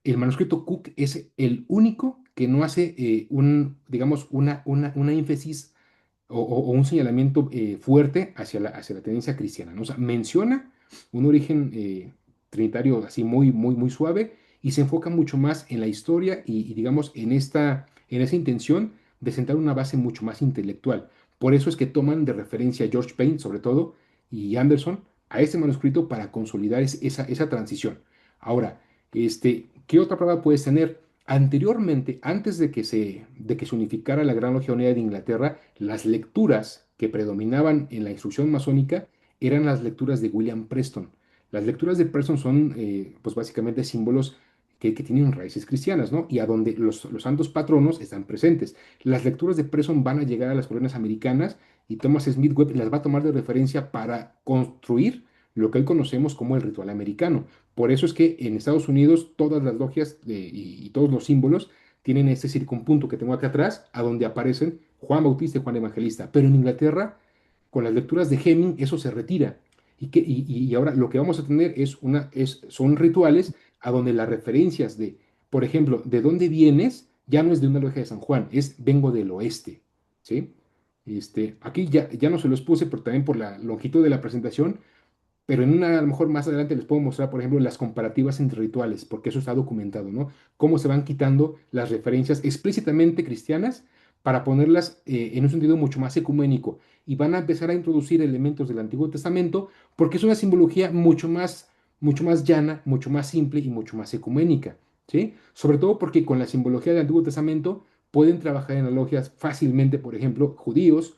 el manuscrito Cook es el único que no hace digamos, una énfasis o un señalamiento fuerte hacia la tendencia cristiana, ¿no? O sea, menciona un origen trinitario así muy, muy, muy suave y se enfoca mucho más en la historia y, digamos, en esa intención de sentar una base mucho más intelectual. Por eso es que toman de referencia a George Payne, sobre todo, y Anderson, a este manuscrito para consolidar esa transición. Ahora, ¿qué otra prueba puedes tener? Anteriormente, antes de que se unificara la Gran Logia Unida de Inglaterra, las lecturas que predominaban en la instrucción masónica eran las lecturas de William Preston. Las lecturas de Preston son, pues básicamente símbolos que tienen raíces cristianas, ¿no? Y a donde los santos patronos están presentes. Las lecturas de Preston van a llegar a las colonias americanas y Thomas Smith Webb las va a tomar de referencia para construir lo que hoy conocemos como el ritual americano. Por eso es que en Estados Unidos todas las logias y todos los símbolos tienen este circunpunto que tengo acá atrás, a donde aparecen Juan Bautista y Juan Evangelista. Pero en Inglaterra, con las lecturas de Hemming, eso se retira. Y ahora lo que vamos a tener son rituales a donde las referencias de, por ejemplo, de dónde vienes, ya no es de una logia de San Juan, es vengo del oeste. ¿Sí? Aquí ya no se los puse, pero también por la longitud de la presentación, pero en una, a lo mejor más adelante les puedo mostrar, por ejemplo, las comparativas entre rituales, porque eso está documentado, ¿no? Cómo se van quitando las referencias explícitamente cristianas para ponerlas en un sentido mucho más ecuménico. Y van a empezar a introducir elementos del Antiguo Testamento porque es una simbología mucho más llana, mucho más simple y mucho más ecuménica, ¿sí? Sobre todo porque con la simbología del Antiguo Testamento pueden trabajar en analogias fácilmente, por ejemplo, judíos,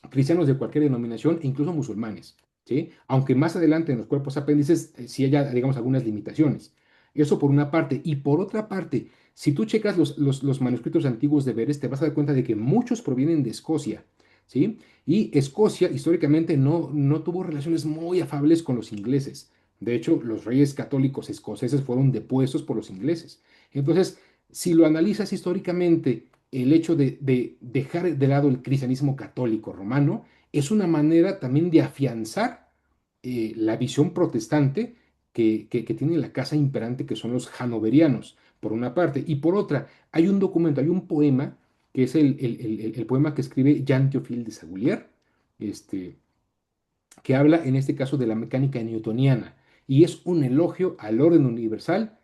cristianos de cualquier denominación e incluso musulmanes, ¿sí? Aunque más adelante en los cuerpos apéndices sí haya, digamos, algunas limitaciones. Eso por una parte. Y por otra parte, si tú checas los manuscritos antiguos de Beres, te vas a dar cuenta de que muchos provienen de Escocia, ¿sí? Y Escocia históricamente no tuvo relaciones muy afables con los ingleses. De hecho, los reyes católicos escoceses fueron depuestos por los ingleses. Entonces, si lo analizas históricamente, el hecho de dejar de lado el cristianismo católico romano es una manera también de afianzar la visión protestante que tiene la casa imperante, que son los hanoverianos, por una parte. Y por otra, hay un documento, hay un poema, que es el poema que escribe Jean Théophile de Sagoulier, este, que habla en este caso de la mecánica newtoniana. Y es un elogio al orden universal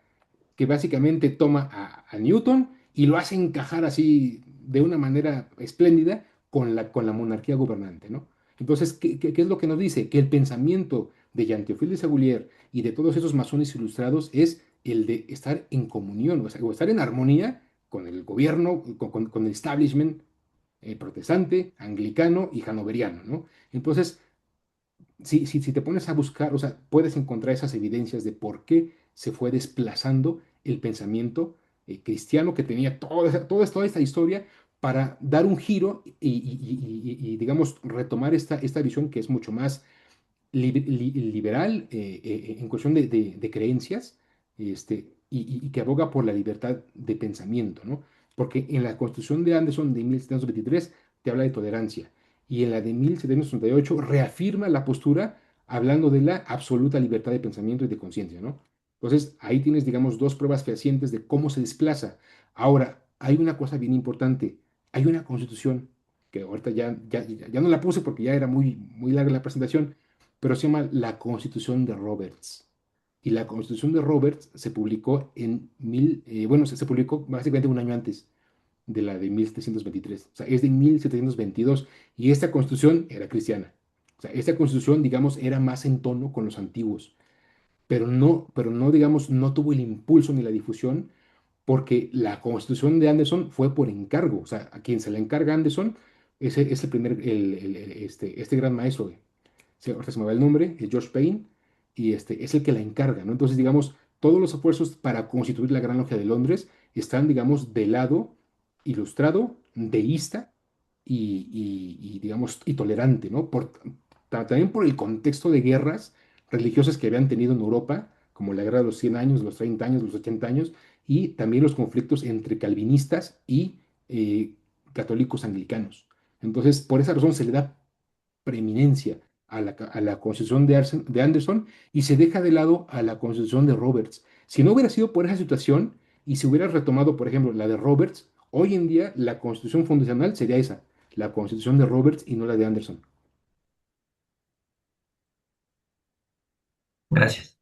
que básicamente toma a Newton y lo hace encajar así de una manera espléndida con la monarquía gobernante, ¿no? Entonces, ¿qué es lo que nos dice? Que el pensamiento de Jean-Théophile de Sagoulier y de todos esos masones ilustrados es el de estar en comunión, o sea, o estar en armonía con el gobierno, con el establishment protestante, anglicano y hanoveriano, ¿no? Entonces, si te pones a buscar, o sea, puedes encontrar esas evidencias de por qué se fue desplazando el pensamiento cristiano que tenía toda esta historia para dar un giro digamos, retomar esta visión que es mucho más liberal en cuestión de creencias y que aboga por la libertad de pensamiento, ¿no? Porque en la Constitución de Anderson de 1723 te habla de tolerancia y en la de 1768 reafirma la postura hablando de la absoluta libertad de pensamiento y de conciencia, ¿no? Entonces, ahí tienes, digamos, dos pruebas fehacientes de cómo se desplaza. Ahora, hay una cosa bien importante. Hay una constitución que ahorita ya no la puse porque ya era muy larga la presentación, pero se llama la Constitución de Roberts. Y la Constitución de Roberts se publicó bueno, se publicó básicamente un año antes de la de 1723. O sea, es de 1722 y esta Constitución era cristiana. O sea, esta Constitución, digamos, era más en tono con los antiguos, pero no, digamos, no tuvo el impulso ni la difusión porque la Constitución de Anderson fue por encargo. O sea, a quien se le encarga Anderson es el primer, este gran maestro, sí, ahorita se me va el nombre, es George Payne, y es el que la encarga, ¿no? Entonces, digamos, todos los esfuerzos para constituir la Gran Logia de Londres están, digamos, del lado ilustrado, deísta digamos, y tolerante, ¿no? También por el contexto de guerras religiosas que habían tenido en Europa, como la guerra de los 100 años, los 30 años, los 80 años, y también los conflictos entre calvinistas y católicos anglicanos. Entonces, por esa razón se le da preeminencia a la constitución de Anderson y se deja de lado a la constitución de Roberts. Si no hubiera sido por esa situación y si hubiera retomado, por ejemplo, la de Roberts, hoy en día la constitución fundacional sería esa, la constitución de Roberts y no la de Anderson. Gracias.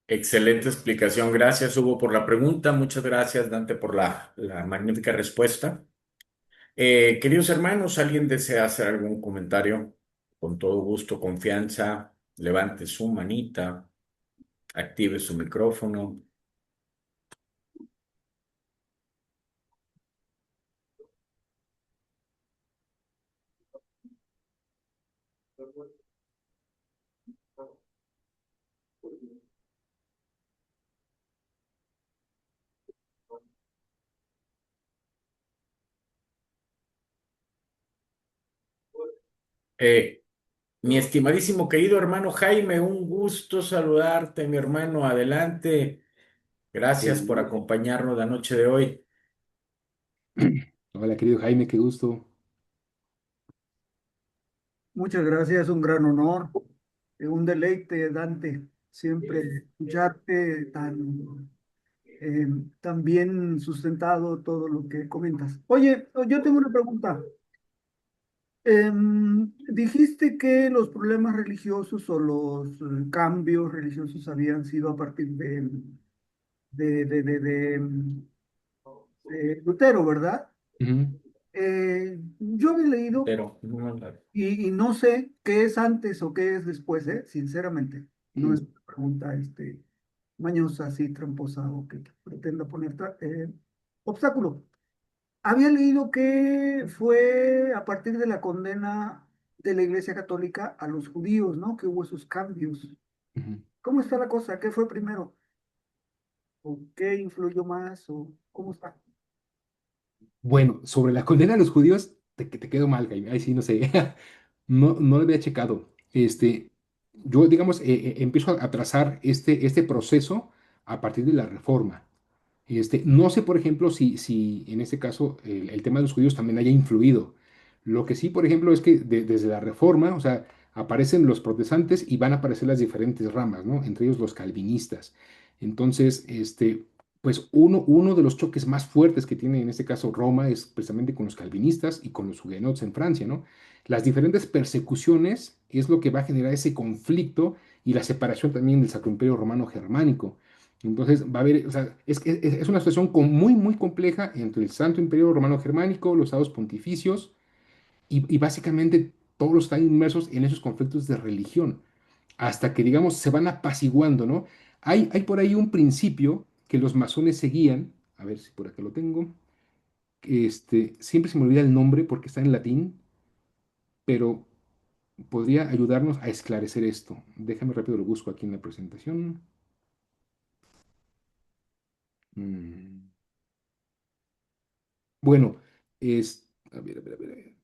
Excelente explicación. Gracias, Hugo, por la pregunta. Muchas gracias, Dante, por la magnífica respuesta. Queridos hermanos, ¿alguien desea hacer algún comentario? Con todo gusto, confianza, levante su manita, active su micrófono. Eh, Mi estimadísimo querido hermano Jaime, un gusto saludarte, mi hermano. Adelante. Gracias por Eh, acompañarnos la noche de hoy. Hola, querido Jaime, qué gusto. Muchas gracias, un gran honor, un deleite, Dante, siempre escucharte eh, tan bien sustentado todo lo que comentas. Oye, yo tengo una pregunta. Dijiste que los problemas religiosos o los cambios religiosos habían sido a partir de Lutero, ¿verdad? Ujú, Yo había leído Pero no, y no sé qué es antes o qué es después, ¿eh? Sinceramente. No es ujú, una pregunta mañosa, así, tramposa o que pretenda poner obstáculo. Había leído que fue a partir de la condena de la Iglesia Católica a los judíos, ¿no? Que hubo esos cambios. ujú. ¿Cómo está la cosa? ¿Qué fue primero? ¿O qué influyó más? ¿O cómo está? Bueno, sobre la condena a los judíos, te quedo mal, Jaime. Ay, sí, no sé. No lo había checado. Yo, digamos, empiezo a trazar este proceso a partir de la reforma. No sé, por ejemplo, si en este caso el tema de los judíos también haya influido. Lo que sí, por ejemplo, es que desde la reforma, o sea, aparecen los protestantes y van a aparecer las diferentes ramas, ¿no? Entre ellos los calvinistas. Entonces, pues uno de los choques más fuertes que tiene en este caso Roma es precisamente con los calvinistas y con los hugonotes en Francia, ¿no? Las diferentes persecuciones es lo que va a generar ese conflicto y la separación también del Sacro Imperio Romano Germánico. Entonces va a haber, o sea, es una situación muy, muy compleja entre el Santo Imperio Romano Germánico, los estados pontificios y básicamente todos están inmersos en esos conflictos de religión hasta que, digamos, se van apaciguando, ¿no? Hay por ahí un principio que los masones seguían, a ver si por acá lo tengo, siempre se me olvida el nombre porque está en latín, pero podría ayudarnos a esclarecer esto. Déjame rápido lo busco aquí en la presentación. Mm, Bueno, a ver.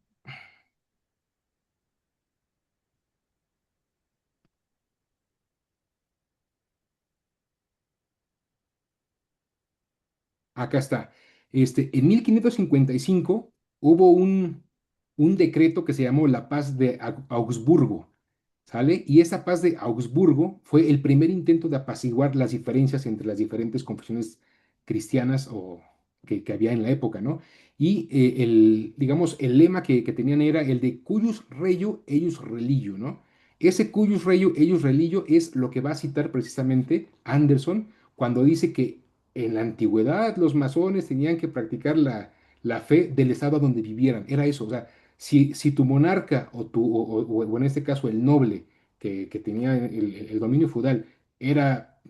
Acá está. En 1555 hubo un decreto que se llamó la Paz de Augsburgo, ¿sale? Y esa Paz de Augsburgo fue el primer intento de apaciguar las diferencias entre las diferentes confesiones cristianas que había en la época, ¿no? Y digamos, el lema que tenían era el de cuius regio, eius religio, ¿no? Ese cuius regio, eius religio es lo que va a citar precisamente Anderson cuando dice que en la antigüedad, los masones tenían que practicar la fe del estado donde vivieran. Era eso. O sea, si tu monarca o en este caso el noble que tenía el dominio feudal era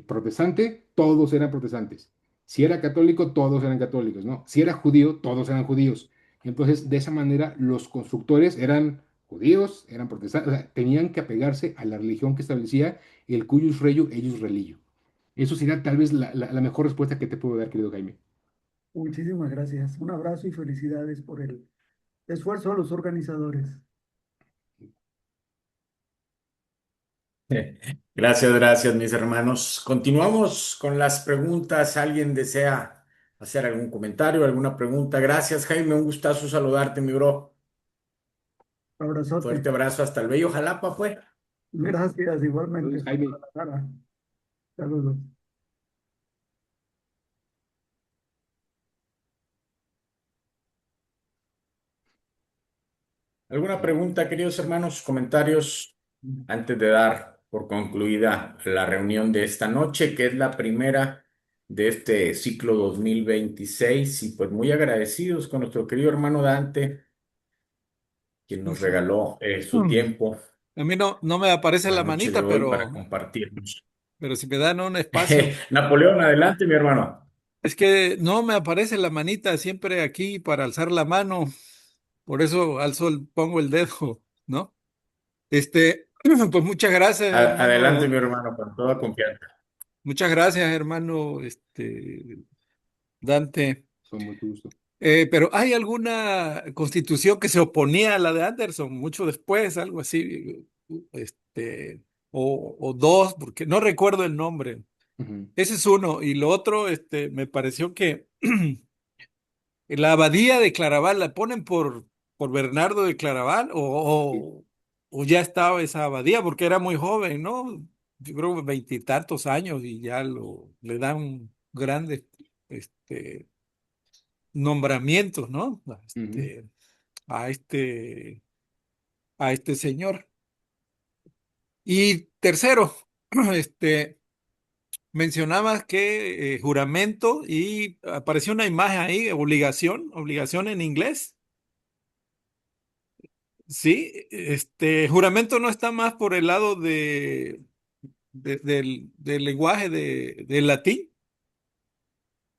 protestante, todos eran protestantes. Si era católico, todos eran católicos, ¿no? Si era judío, todos eran judíos. Entonces, de esa manera, los constructores eran judíos, eran protestantes, o sea, tenían que apegarse a la religión que establecía el cuius regio, eius religio. Eso sería tal vez la mejor respuesta que te puedo dar, querido Jaime. Muchísimas gracias. Un abrazo y felicidades por el esfuerzo a los organizadores. Gracias, gracias, mis hermanos. Continuamos con las preguntas. ¿Alguien desea hacer algún comentario, alguna pregunta? Gracias, Jaime. Un gustazo saludarte, mi bro. Abrazote. Fuerte abrazo hasta el bello Jalapa, pues. Gracias, igualmente. Entonces, Jaime, Guadalajara. Saludos. ¿Alguna pregunta, queridos hermanos? Comentarios antes de dar por concluida la reunión de esta noche, que es la primera de este ciclo 2026. Y pues muy agradecidos con nuestro querido hermano Dante, quien nos Uf. regaló su Mm. tiempo A mí no me aparece la la noche de manita, hoy para compartirnos. pero si me dan un espacio. Napoleón, adelante, mi hermano. Es que no me aparece la manita siempre aquí para alzar la mano. Por eso pongo el dedo, ¿no? Pues muchas gracias, Adelante, mi hermano. hermano, con toda confianza. Muchas gracias, hermano, Dante. con mucho gusto. Pero ¿hay alguna constitución que se oponía a la de Anderson mucho después, algo así? O dos, porque no recuerdo el nombre. Ujú. Ese es uno. Y lo otro, me pareció que la abadía de Claraval la ponen por Bernardo de Claraval Sí. o ya estaba esa abadía porque era muy joven, ¿no? Yo creo que veintitantos años y ya le dan grandes este, nombramientos, ¿no? Ujú. A este, a este señor. Y tercero, este, mencionabas que juramento y apareció una imagen ahí, obligación en inglés. Sí, juramento no está más por el lado del lenguaje del latín.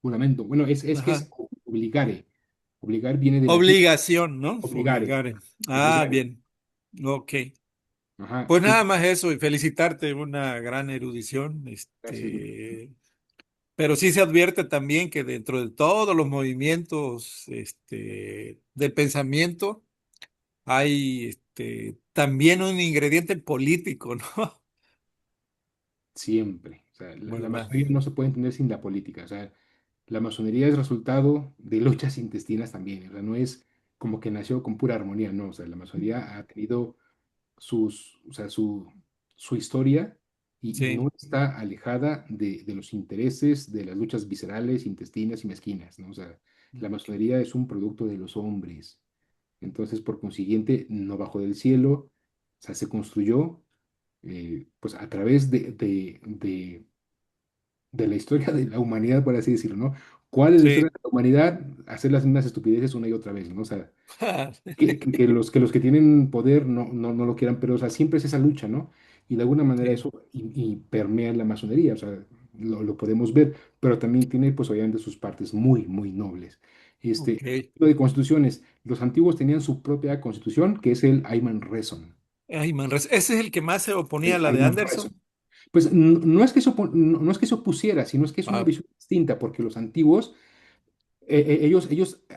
Juramento. Bueno, es que Ajá. es obligare. Obligar viene de latín. Obligación, ¿no? Obligare. Obligar. Ah, Obligare. bien. Ok. Ajá. Pues nada más eso y felicitarte, una gran erudición, Gracias. pero sí se advierte también que dentro de todos los movimientos, del pensamiento hay, también un ingrediente político, ¿no? Siempre. O sea, la ¿Verdad? masonería no se puede entender sin la política. O sea, la masonería es resultado de luchas intestinas también. O sea, no es como que nació con pura armonía, no. O sea, la masonería ha tenido o sea, su historia y sí, no está alejada de los intereses de las luchas viscerales, intestinas y mezquinas, ¿no? O sea, la masonería es un producto de los hombres. Entonces, por consiguiente, no bajó del cielo, o sea, se construyó pues a través de la historia de la humanidad, por así decirlo, ¿no? ¿Cuál es la historia sí. de la humanidad? Hacer las mismas estupideces una y otra vez, ¿no? O sea, que los que tienen poder no lo quieran, pero o sea, siempre es esa lucha, ¿no? Y de alguna manera Sí, eso y permea en la masonería, o sea, lo podemos ver, pero también tiene pues obviamente sus partes muy, muy nobles. ok. Lo de constituciones, los antiguos tenían su propia constitución, que es el Ayman Resson. Ay, Manresa, ese es el que más se oponía a El la de Ayman Resson. Anderson. Pues no es que no es que se opusiera, sino es que es una Ah, visión distinta, porque los antiguos ellos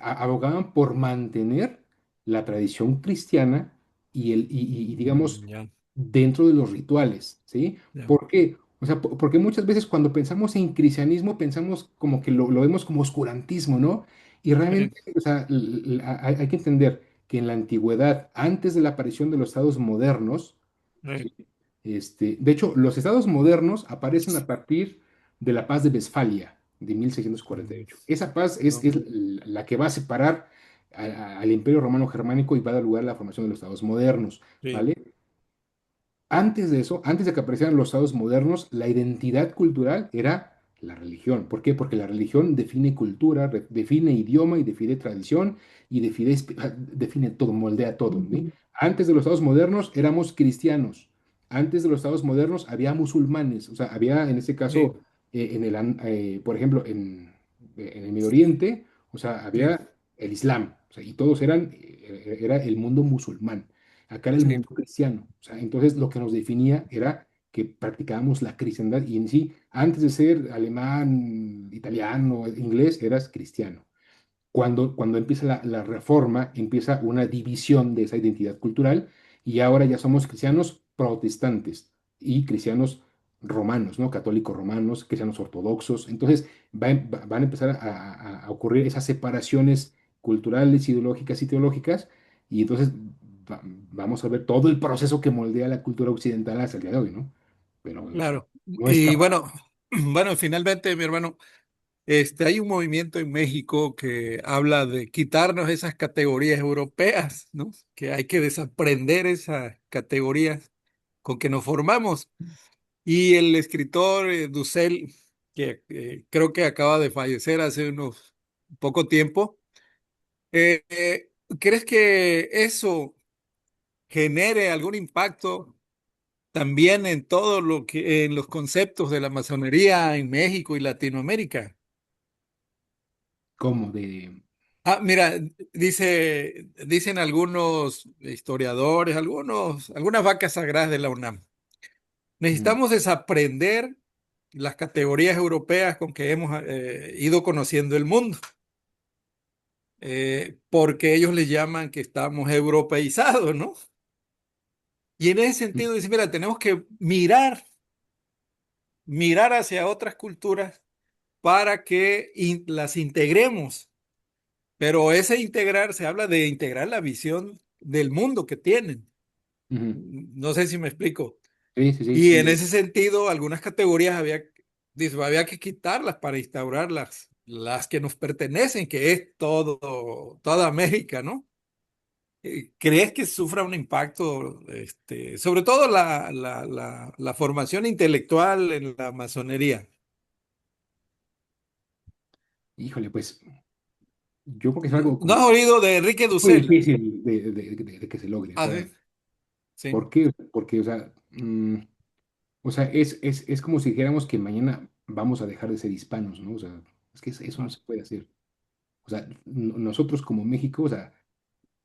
abogaban por mantener la tradición cristiana digamos, ya, dentro de los rituales, ¿sí? ya, ¿Por qué? O sea, porque muchas veces cuando pensamos en cristianismo, pensamos como que lo vemos como oscurantismo, ¿no? Y sí, realmente, o sea, hay que entender que en la antigüedad, antes de la aparición de los estados modernos, sí, ¿sí? De hecho, los estados modernos aparecen a partir de la paz de Westfalia de 1648. Esa paz es, no, es la que va a separar al Imperio Romano Germánico y va a dar lugar a la formación de los estados modernos, sí, ¿vale? Antes de eso, antes de que aparecieran los estados modernos, la identidad cultural era la religión. ¿Por qué? Porque la religión define cultura, define idioma y define tradición y define todo, moldea todo, ¿sí? Antes de los estados modernos éramos cristianos. Antes de los estados modernos había musulmanes. O sea, había en este sí, caso, por ejemplo, en el Medio Oriente, o sea, sí, había el Islam. O sea, y todos era el mundo musulmán. Acá era el sí, mundo cristiano. O sea, entonces lo que nos definía era que practicábamos la cristiandad y en sí, antes de ser alemán, italiano, inglés, eras cristiano. Cuando empieza la reforma, empieza una división de esa identidad cultural y ahora ya somos cristianos protestantes y cristianos romanos, ¿no? Católicos romanos, cristianos ortodoxos. Entonces van a empezar a ocurrir esas separaciones culturales, ideológicas y teológicas y entonces vamos a ver todo el proceso que moldea la cultura occidental hasta el día de hoy, ¿no? Pero claro. no Y está. bueno, bueno, finalmente, mi hermano, hay un movimiento en México que habla de quitarnos esas categorías europeas, ¿no? Que hay que desaprender esas categorías con que nos formamos. Y el escritor Dussel, que creo que acaba de fallecer hace unos poco tiempo, ¿crees que eso genere algún impacto también en todo lo que, en los conceptos de la masonería en México y Latinoamérica? Como de. Ah, mira, dicen algunos historiadores, algunas vacas sagradas de la UNAM. mm, Necesitamos desaprender las categorías europeas con que hemos ido conociendo el mundo, porque ellos les llaman que estamos europeizados, ¿no? Y en ese sentido dice, mira, tenemos que mirar hacia otras culturas para que las integremos. Pero ese integrar, se habla de integrar la visión del mundo que tienen. ujú. No sé si me explico. Sí, sí, sí, Y en sí. ese sentido, algunas categorías había que quitarlas para instaurar las que nos pertenecen, que es toda América, ¿no? ¿Crees que sufra un impacto, sobre todo la formación intelectual en la masonería? Híjole, pues yo creo que es algo ¿No has como oído de Enrique muy Dussel? difícil de que se logre. O Ah, sea, sí, sí, ¿por qué? Porque, o sea, es como si dijéramos que mañana vamos a dejar de ser hispanos, ¿no? O sea, es que eso no ah, se puede hacer. O sea, nosotros como México, o sea,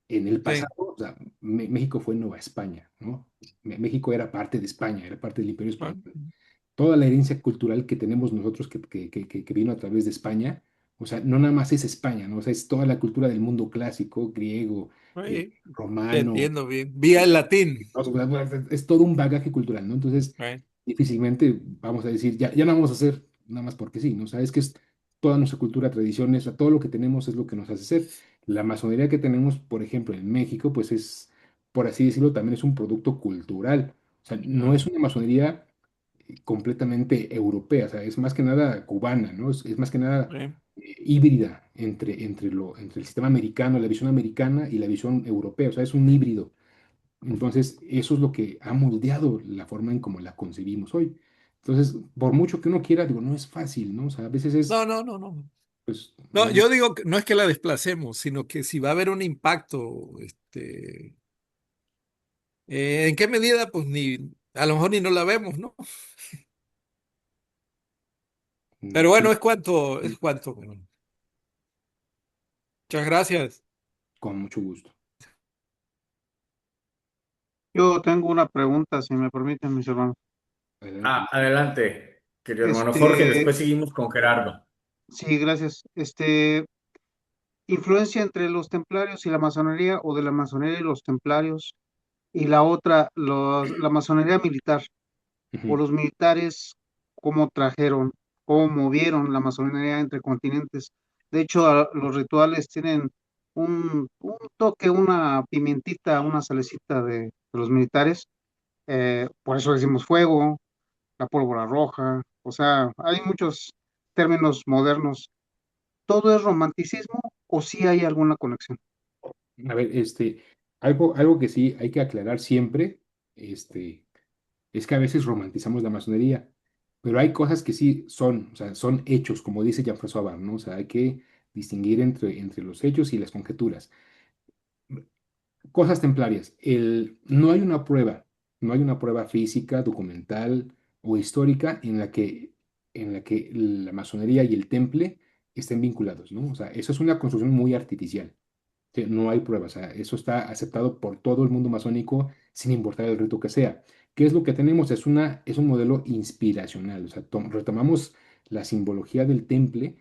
en el sí, pasado, o sea, México fue Nueva España, ¿no? México era parte de España, era parte del Imperio ah, Español. Toda la herencia cultural que tenemos nosotros que vino a través de España, o sea, no nada más es España, ¿no? O sea, es toda la cultura del mundo clásico, griego, sí, te romano, entiendo bien. Vía el latín. o sea, es todo un bagaje cultural, ¿no? Entonces, Sí, difícilmente vamos a decir, ya no vamos a hacer nada más porque sí, ¿no? O sea, es que es toda nuestra cultura, tradiciones, o sea, todo lo que tenemos es lo que nos hace ser. La masonería que tenemos, por ejemplo, en México, pues es, por así decirlo, también es un producto cultural. O sea, no ah, es una masonería completamente europea, o sea, es más que nada cubana, ¿no? Es más que nada ¿eh? híbrida entre el sistema americano, la visión americana y la visión europea, o sea, es un híbrido. Entonces, eso es lo que ha moldeado la forma en cómo la concebimos hoy. Entonces, por mucho que uno quiera, digo, no es fácil, ¿no? O sea, a veces No, es, no, no, no. pues, No, digamos, yo digo que no es que la desplacemos, sino que si va a haber un impacto, ¿en qué medida? Pues ni, a lo mejor ni nos la vemos, ¿no? Pero sí, bueno, es cuanto. Bueno, muchas gracias. con mucho gusto. Yo tengo una pregunta, si me permiten, mis hermanos. Adelante. Adelante, querido hermano Jorge, Este, después seguimos con Gerardo. sí, gracias. Influencia entre los templarios y la masonería, o de la masonería y los templarios, y la otra, la masonería militar, o Ujú. los militares, cómo trajeron, cómo movieron la masonería entre continentes. De hecho, los rituales tienen un toque, una pimientita, una salecita de los militares. Por eso decimos fuego, la pólvora roja, o sea, hay muchos términos modernos. ¿Todo es romanticismo o sí hay alguna conexión? A ver, algo que sí hay que aclarar siempre, este, es que a veces romantizamos la masonería, pero hay cosas que sí son, o sea, son hechos, como dice Jean-François Barr, ¿no? O sea, hay que distinguir entre los hechos y las conjeturas. Cosas templarias. No hay una prueba, no hay una prueba física, documental o histórica en la que la masonería y el temple estén vinculados, ¿no? O sea, eso es una construcción muy artificial. Sí, no hay pruebas, o sea, eso está aceptado por todo el mundo masónico sin importar el rito que sea. ¿Qué es lo que tenemos? Es un modelo inspiracional, o sea, retomamos la simbología del temple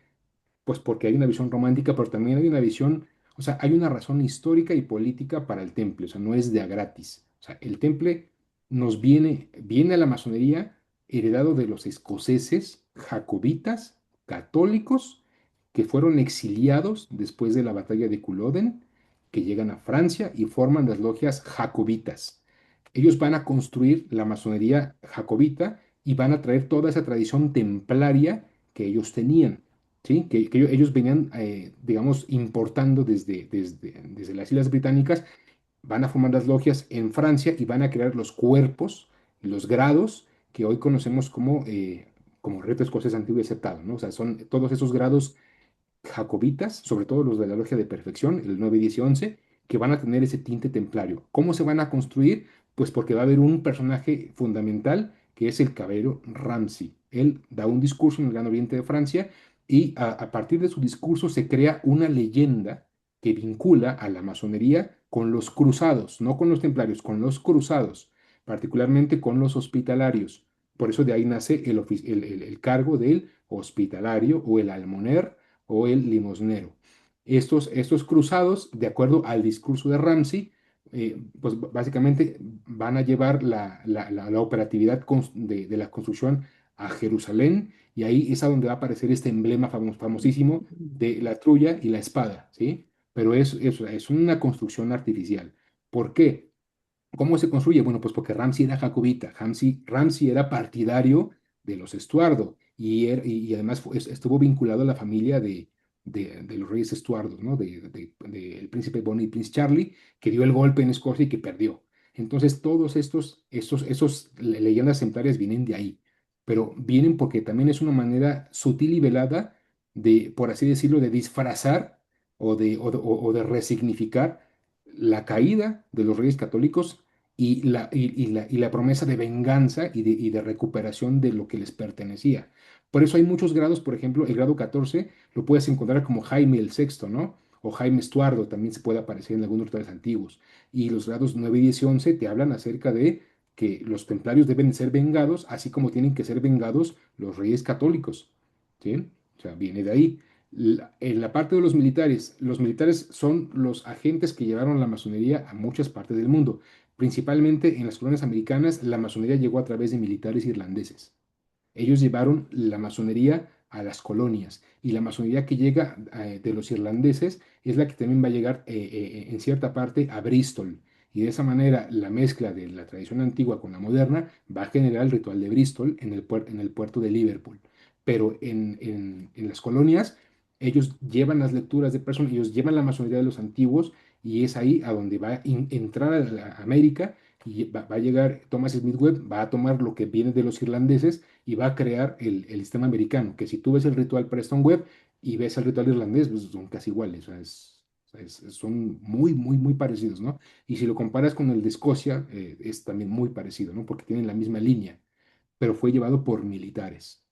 pues porque hay una visión romántica, pero también hay una visión, o sea, hay una razón histórica y política para el temple, o sea, no es de a gratis. O sea, el temple viene a la masonería heredado de los escoceses, jacobitas, católicos, que fueron exiliados después de la batalla de Culloden, que llegan a Francia y forman las logias jacobitas. Ellos van a construir la masonería jacobita y van a traer toda esa tradición templaria que ellos tenían. ¿Sí? Que ellos venían, digamos, importando desde las Islas Británicas, van a formar las logias en Francia y van a crear los cuerpos, los grados que hoy conocemos como rito escocés antiguo y aceptado, ¿no? O sea, son todos esos grados jacobitas, sobre todo los de la Logia de Perfección, el 9 10 y 11, que van a tener ese tinte templario. ¿Cómo se van a construir? Pues porque va a haber un personaje fundamental que es el caballero Ramsay. Él da un discurso en el Gran Oriente de Francia y a partir de su discurso se crea una leyenda que vincula a la masonería con los cruzados, no con los templarios, con los cruzados, particularmente con los hospitalarios. Por eso de ahí nace el cargo del hospitalario o el almoner o el limosnero. Estos cruzados, de acuerdo al discurso de Ramsay, pues básicamente van a llevar la operatividad de la construcción a Jerusalén y ahí es a donde va a aparecer este emblema famosísimo de la trulla y la espada, ¿sí? Pero es una construcción artificial. ¿Por qué? ¿Cómo se construye? Bueno, pues porque Ramsay era jacobita, Ramsay era partidario de los Estuardo y además estuvo vinculado a la familia de los reyes Estuardos, ¿no? El príncipe Bonnie y Prince Charlie, que dio el golpe en Escocia y que perdió. Entonces, todos esos leyendas templarias vienen de ahí, pero vienen porque también es una manera sutil y velada de, por así decirlo, de disfrazar o de resignificar la caída de los reyes católicos y la promesa de venganza y de recuperación de lo que les pertenecía. Por eso hay muchos grados, por ejemplo, el grado 14 lo puedes encontrar como Jaime el Sexto, ¿no? O Jaime Estuardo también se puede aparecer en algunos rituales antiguos. Y los grados 9 10 y 11 te hablan acerca de que los templarios deben ser vengados, así como tienen que ser vengados los reyes católicos. ¿Sí? O sea, viene de ahí. En la parte de los militares son los agentes que llevaron la masonería a muchas partes del mundo. Principalmente en las colonias americanas, la masonería llegó a través de militares irlandeses. Ellos llevaron la masonería a las colonias y la masonería que llega de los irlandeses es la que también va a llegar en cierta parte a Bristol Y de esa manera, la mezcla de la tradición antigua con la moderna va a generar el ritual de Bristol en el puerto de Liverpool. Pero en las colonias, ellos llevan las lecturas de personas, ellos llevan la masonería de los antiguos y es ahí a donde va a entrar a la América y va a llegar Thomas Smith Webb, va a tomar lo que viene de los irlandeses y va a crear el sistema americano, que si tú ves el ritual Preston Webb y ves el ritual irlandés, pues son casi iguales, o sea, son muy, muy, muy parecidos, ¿no? Y si lo comparas con el de Escocia, es también muy parecido, ¿no? Porque tienen la misma línea, pero fue llevado por militares.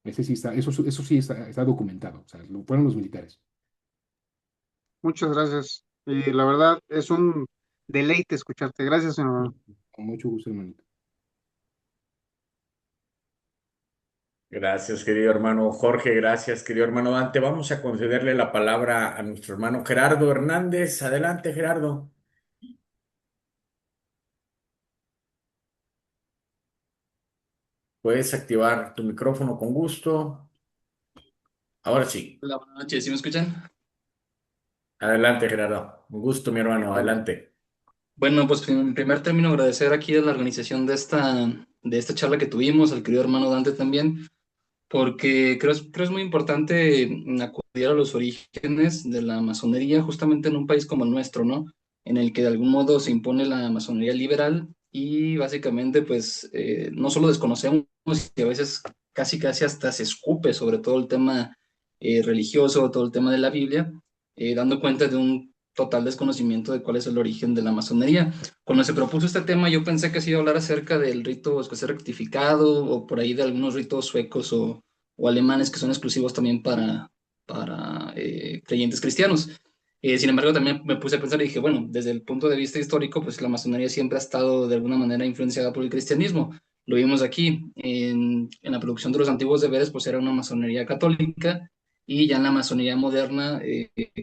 Ese sí está, eso sí está documentado, o sea, fueron los militares. Muchas gracias. Y la verdad es un deleite escucharte. Gracias, hermano. Con mucho gusto, hermanito. Gracias, querido hermano Jorge, gracias, querido hermano Dante. Vamos a concederle la palabra a nuestro hermano Gerardo Hernández. Adelante, Gerardo. Puedes activar tu micrófono con gusto. Ahora sí. Hola, buenas noches, ¿sí me escuchan? Adelante, Gerardo. Un gusto, mi hermano. Adelante. Bueno, pues en primer término agradecer aquí a la organización de esta charla que tuvimos, al querido hermano Dante también, porque creo es muy importante acudir a los orígenes de la masonería justamente en un país como el nuestro, ¿no? En el que de algún modo se impone la masonería liberal y básicamente pues no solo desconocemos y a veces casi hasta se escupe sobre todo el tema religioso, todo el tema de la Biblia, dando cuenta de un total desconocimiento de cuál es el origen de la masonería. Cuando se propuso este tema, yo pensé que se iba a hablar acerca del rito escocés rectificado o por ahí de algunos ritos suecos o alemanes que son exclusivos también para creyentes cristianos. Sin embargo, también me puse a pensar y dije, bueno, desde el punto de vista histórico, pues la masonería siempre ha estado de alguna manera influenciada por el cristianismo. Lo vimos aquí en la producción de los antiguos deberes, pues era una masonería católica y ya en la masonería moderna,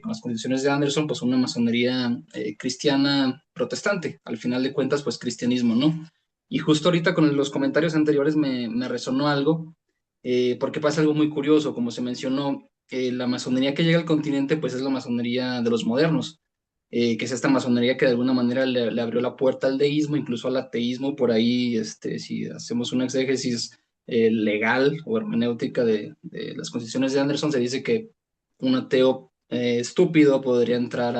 con las condiciones de Anderson, pues una masonería cristiana protestante. Al final de cuentas, pues cristianismo, ¿no? Y justo ahorita con los comentarios anteriores me resonó algo, porque pasa algo muy curioso, como se mencionó, la masonería que llega al continente, pues es la masonería de los modernos, que es esta masonería que de alguna manera le abrió la puerta al deísmo, incluso al ateísmo, por ahí, si hacemos un exégesis legal o hermenéutica de las constituciones de Anderson, se dice que un ateo estúpido podría entrar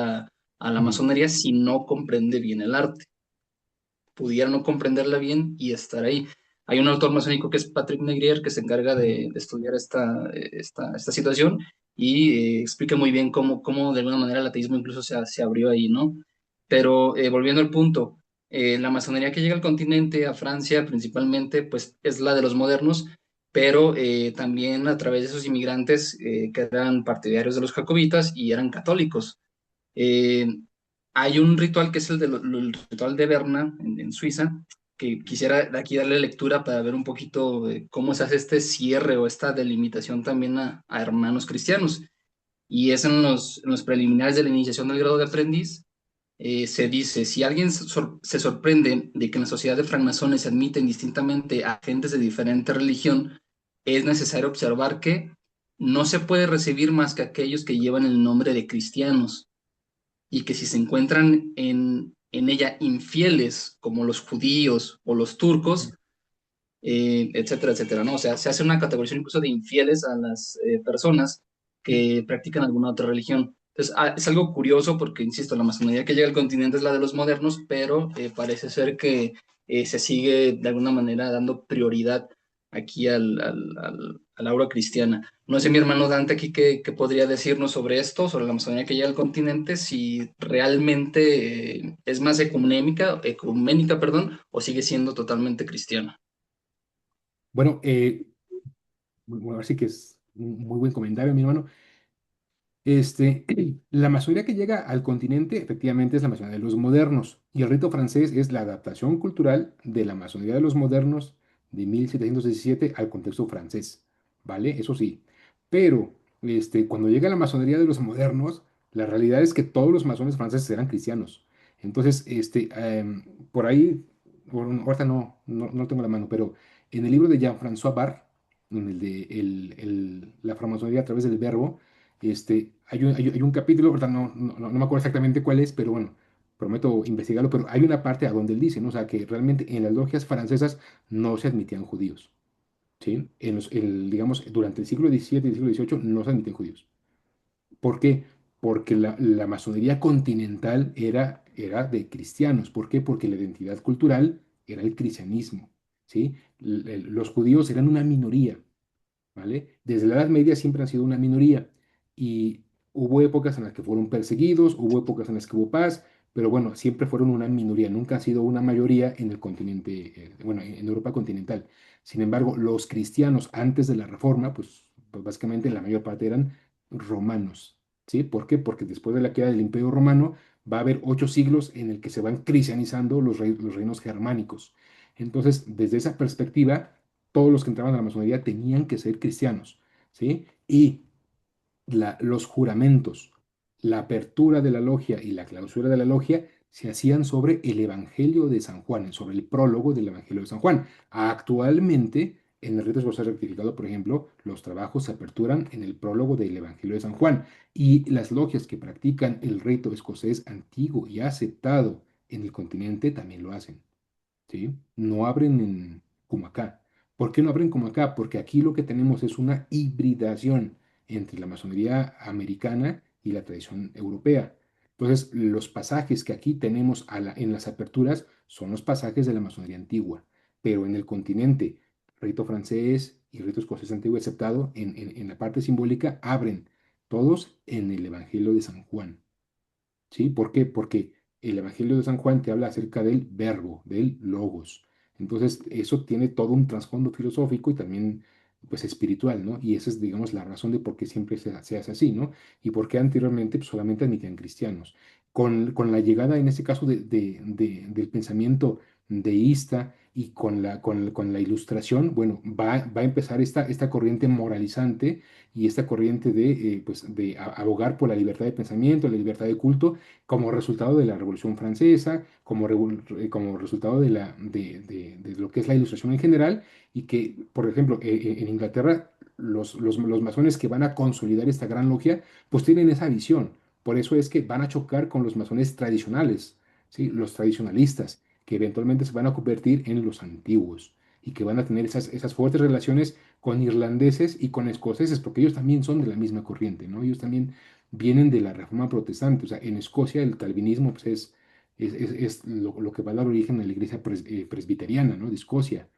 a la Mm, masonería si no comprende bien el arte, pudiera no comprenderla bien y estar ahí. Hay un autor masónico que es Patrick Négrier que se encarga de estudiar esta situación y explica muy bien cómo de alguna manera el ateísmo incluso se abrió ahí, ¿no? Pero volviendo al punto, la masonería que llega al continente, a Francia principalmente, pues es la de los modernos, pero también a través de esos inmigrantes que eran partidarios de los jacobitas y eran católicos. Eh, Hay un ritual que es el ritual de Berna en Suiza, que quisiera de aquí darle lectura para ver un poquito de cómo se hace este cierre o esta delimitación también a hermanos cristianos. Y es en los preliminares de la iniciación del grado de aprendiz. Se dice, si alguien se sorprende de que en la sociedad de francmasones se admiten distintamente a gentes de diferente religión, es necesario observar que no se puede recibir más que aquellos que llevan el nombre de cristianos y que si se encuentran en ella infieles, como los judíos o los turcos, etcétera, etcétera, ¿no? O sea, se hace una categorización incluso de infieles a las personas que practican alguna otra religión. Entonces, es algo curioso porque, insisto, la masonería que llega al continente es la de los modernos, pero parece ser que se sigue de alguna manera dando prioridad aquí al aura cristiana. No sé, mi hermano Dante aquí qué podría decirnos sobre esto, sobre la masonería que llega al continente, si realmente es más ecuménica, perdón, o sigue siendo totalmente cristiana. Bueno, bueno, ahora sí que es un muy buen comentario, mi hermano. La masonería que llega al continente efectivamente es la masonería de los modernos y el rito francés es la adaptación cultural de la masonería de los modernos de 1717 al contexto francés, ¿vale? Eso sí, pero cuando llega la masonería de los modernos, la realidad es que todos los masones franceses eran cristianos. Entonces, por ahí, bueno, ahorita no lo tengo a la mano, pero en el libro de Jean-François Barre, en el de la francmasonería a través del verbo, hay un capítulo, ahorita no me acuerdo exactamente cuál es, pero bueno, prometo investigarlo, pero hay una parte a donde él dice, ¿no? O sea, que realmente en las logias francesas no se admitían judíos, ¿sí? Digamos, durante el siglo XVII y el siglo XVIII no se admitían judíos. ¿Por qué? Porque la masonería continental era de cristianos. ¿Por qué? Porque la identidad cultural era el cristianismo, ¿sí? Los judíos eran una minoría, ¿vale? Desde la Edad Media siempre han sido una minoría y hubo épocas en las que fueron perseguidos, hubo épocas en las que hubo paz, pero bueno, siempre fueron una minoría, nunca han sido una mayoría en el continente, bueno, en Europa continental. Sin embargo, los cristianos antes de la Reforma, pues básicamente la mayor parte eran romanos, ¿sí? ¿Por qué? Porque después de la queda del Imperio Romano va a haber 8 siglos en el que se van cristianizando los reinos germánicos. Entonces, desde esa perspectiva, todos los que entraban a la masonería tenían que ser cristianos, ¿sí? Y los juramentos, la apertura de la logia y la clausura de la logia se hacían sobre el Evangelio de San Juan, sobre el prólogo del Evangelio de San Juan. Actualmente, en el rito escocés rectificado, por ejemplo, los trabajos se aperturan en el prólogo del Evangelio de San Juan y las logias que practican el rito escocés antiguo y aceptado en el continente también lo hacen. ¿Sí? No abren como acá. ¿Por qué no abren como acá? Porque aquí lo que tenemos es una hibridación entre la masonería americana y la tradición europea. Entonces, los pasajes que aquí tenemos en las aperturas son los pasajes de la masonería antigua, pero en el continente, rito francés y rito escocés antiguo aceptado, en la parte simbólica, abren todos en el Evangelio de San Juan. ¿Sí? ¿Por qué? Porque el Evangelio de San Juan te habla acerca del verbo, del logos. Entonces, eso tiene todo un trasfondo filosófico y también, pues, espiritual, ¿no? Y esa es, digamos, la razón de por qué siempre se hace así, ¿no? Y por qué anteriormente pues, solamente admitían cristianos. Con la llegada, en este caso, del pensamiento deísta y con la ilustración, bueno, va a empezar esta corriente moralizante y esta corriente de abogar por la libertad de pensamiento, la libertad de culto, como resultado de la Revolución Francesa, como resultado de lo que es la ilustración en general, y que, por ejemplo, en Inglaterra, los masones que van a consolidar esta gran logia, pues tienen esa visión. Por eso es que van a chocar con los masones tradicionales, ¿sí? Los tradicionalistas, que eventualmente se van a convertir en los antiguos y que van a tener esas fuertes relaciones con irlandeses y con escoceses, porque ellos también son de la misma corriente, ¿no? Ellos también vienen de la Reforma Protestante. O sea, en Escocia el calvinismo pues, es lo que va a dar origen a la iglesia presbiteriana, ¿no? De Escocia.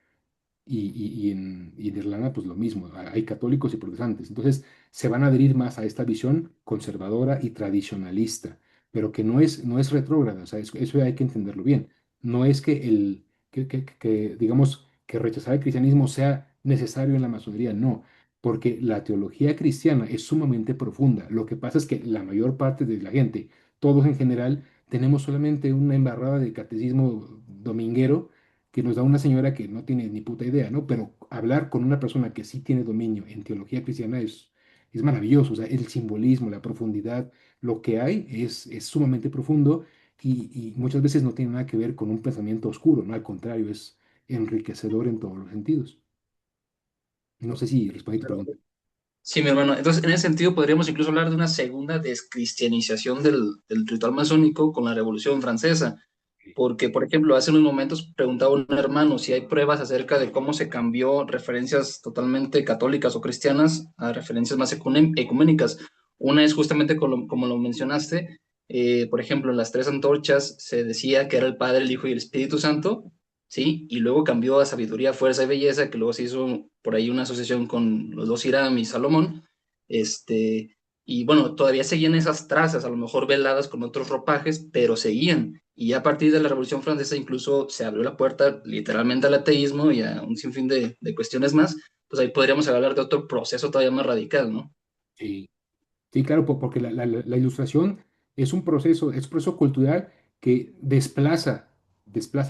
Y en Irlanda, pues lo mismo, hay católicos y protestantes. Entonces, se van a adherir más a esta visión conservadora y tradicionalista, pero que no es retrógrada, o sea, eso hay que entenderlo bien. No es digamos, que rechazar el cristianismo sea necesario en la masonería, no, porque la teología cristiana es sumamente profunda. Lo que pasa es que la mayor parte de la gente, todos en general, tenemos solamente una embarrada de catecismo dominguero que nos da una señora que no tiene ni puta idea, ¿no? Pero hablar con una persona que sí tiene dominio en teología cristiana es maravilloso, o sea, el simbolismo, la profundidad, lo que hay es sumamente profundo y muchas veces no tiene nada que ver con un pensamiento oscuro, ¿no? Al contrario, es enriquecedor en todos los sentidos. No sé si respondí tu pregunta. Sí, mi hermano. Entonces, en ese sentido, podríamos incluso hablar de una segunda descristianización del ritual masónico con la Revolución Francesa. Porque, por ejemplo, hace unos momentos preguntaba un hermano si hay pruebas acerca de cómo se cambió referencias totalmente católicas o cristianas a referencias más ecuménicas. Una es justamente como lo mencionaste, por ejemplo, en las tres antorchas se decía que era el Padre, el Hijo y el Espíritu Santo, ¿sí? Y luego cambió a sabiduría, fuerza y belleza, que luego se hizo por ahí una asociación con los dos Hiram y Salomón, y bueno, todavía seguían esas trazas, a lo mejor veladas con otros ropajes, pero seguían. Y ya a partir de la Revolución Francesa incluso se abrió la puerta literalmente al ateísmo y a un sinfín de cuestiones más, pues ahí podríamos hablar de otro proceso todavía más radical, ¿no? Sí. Sí, claro, porque la ilustración es un proceso cultural que desplaza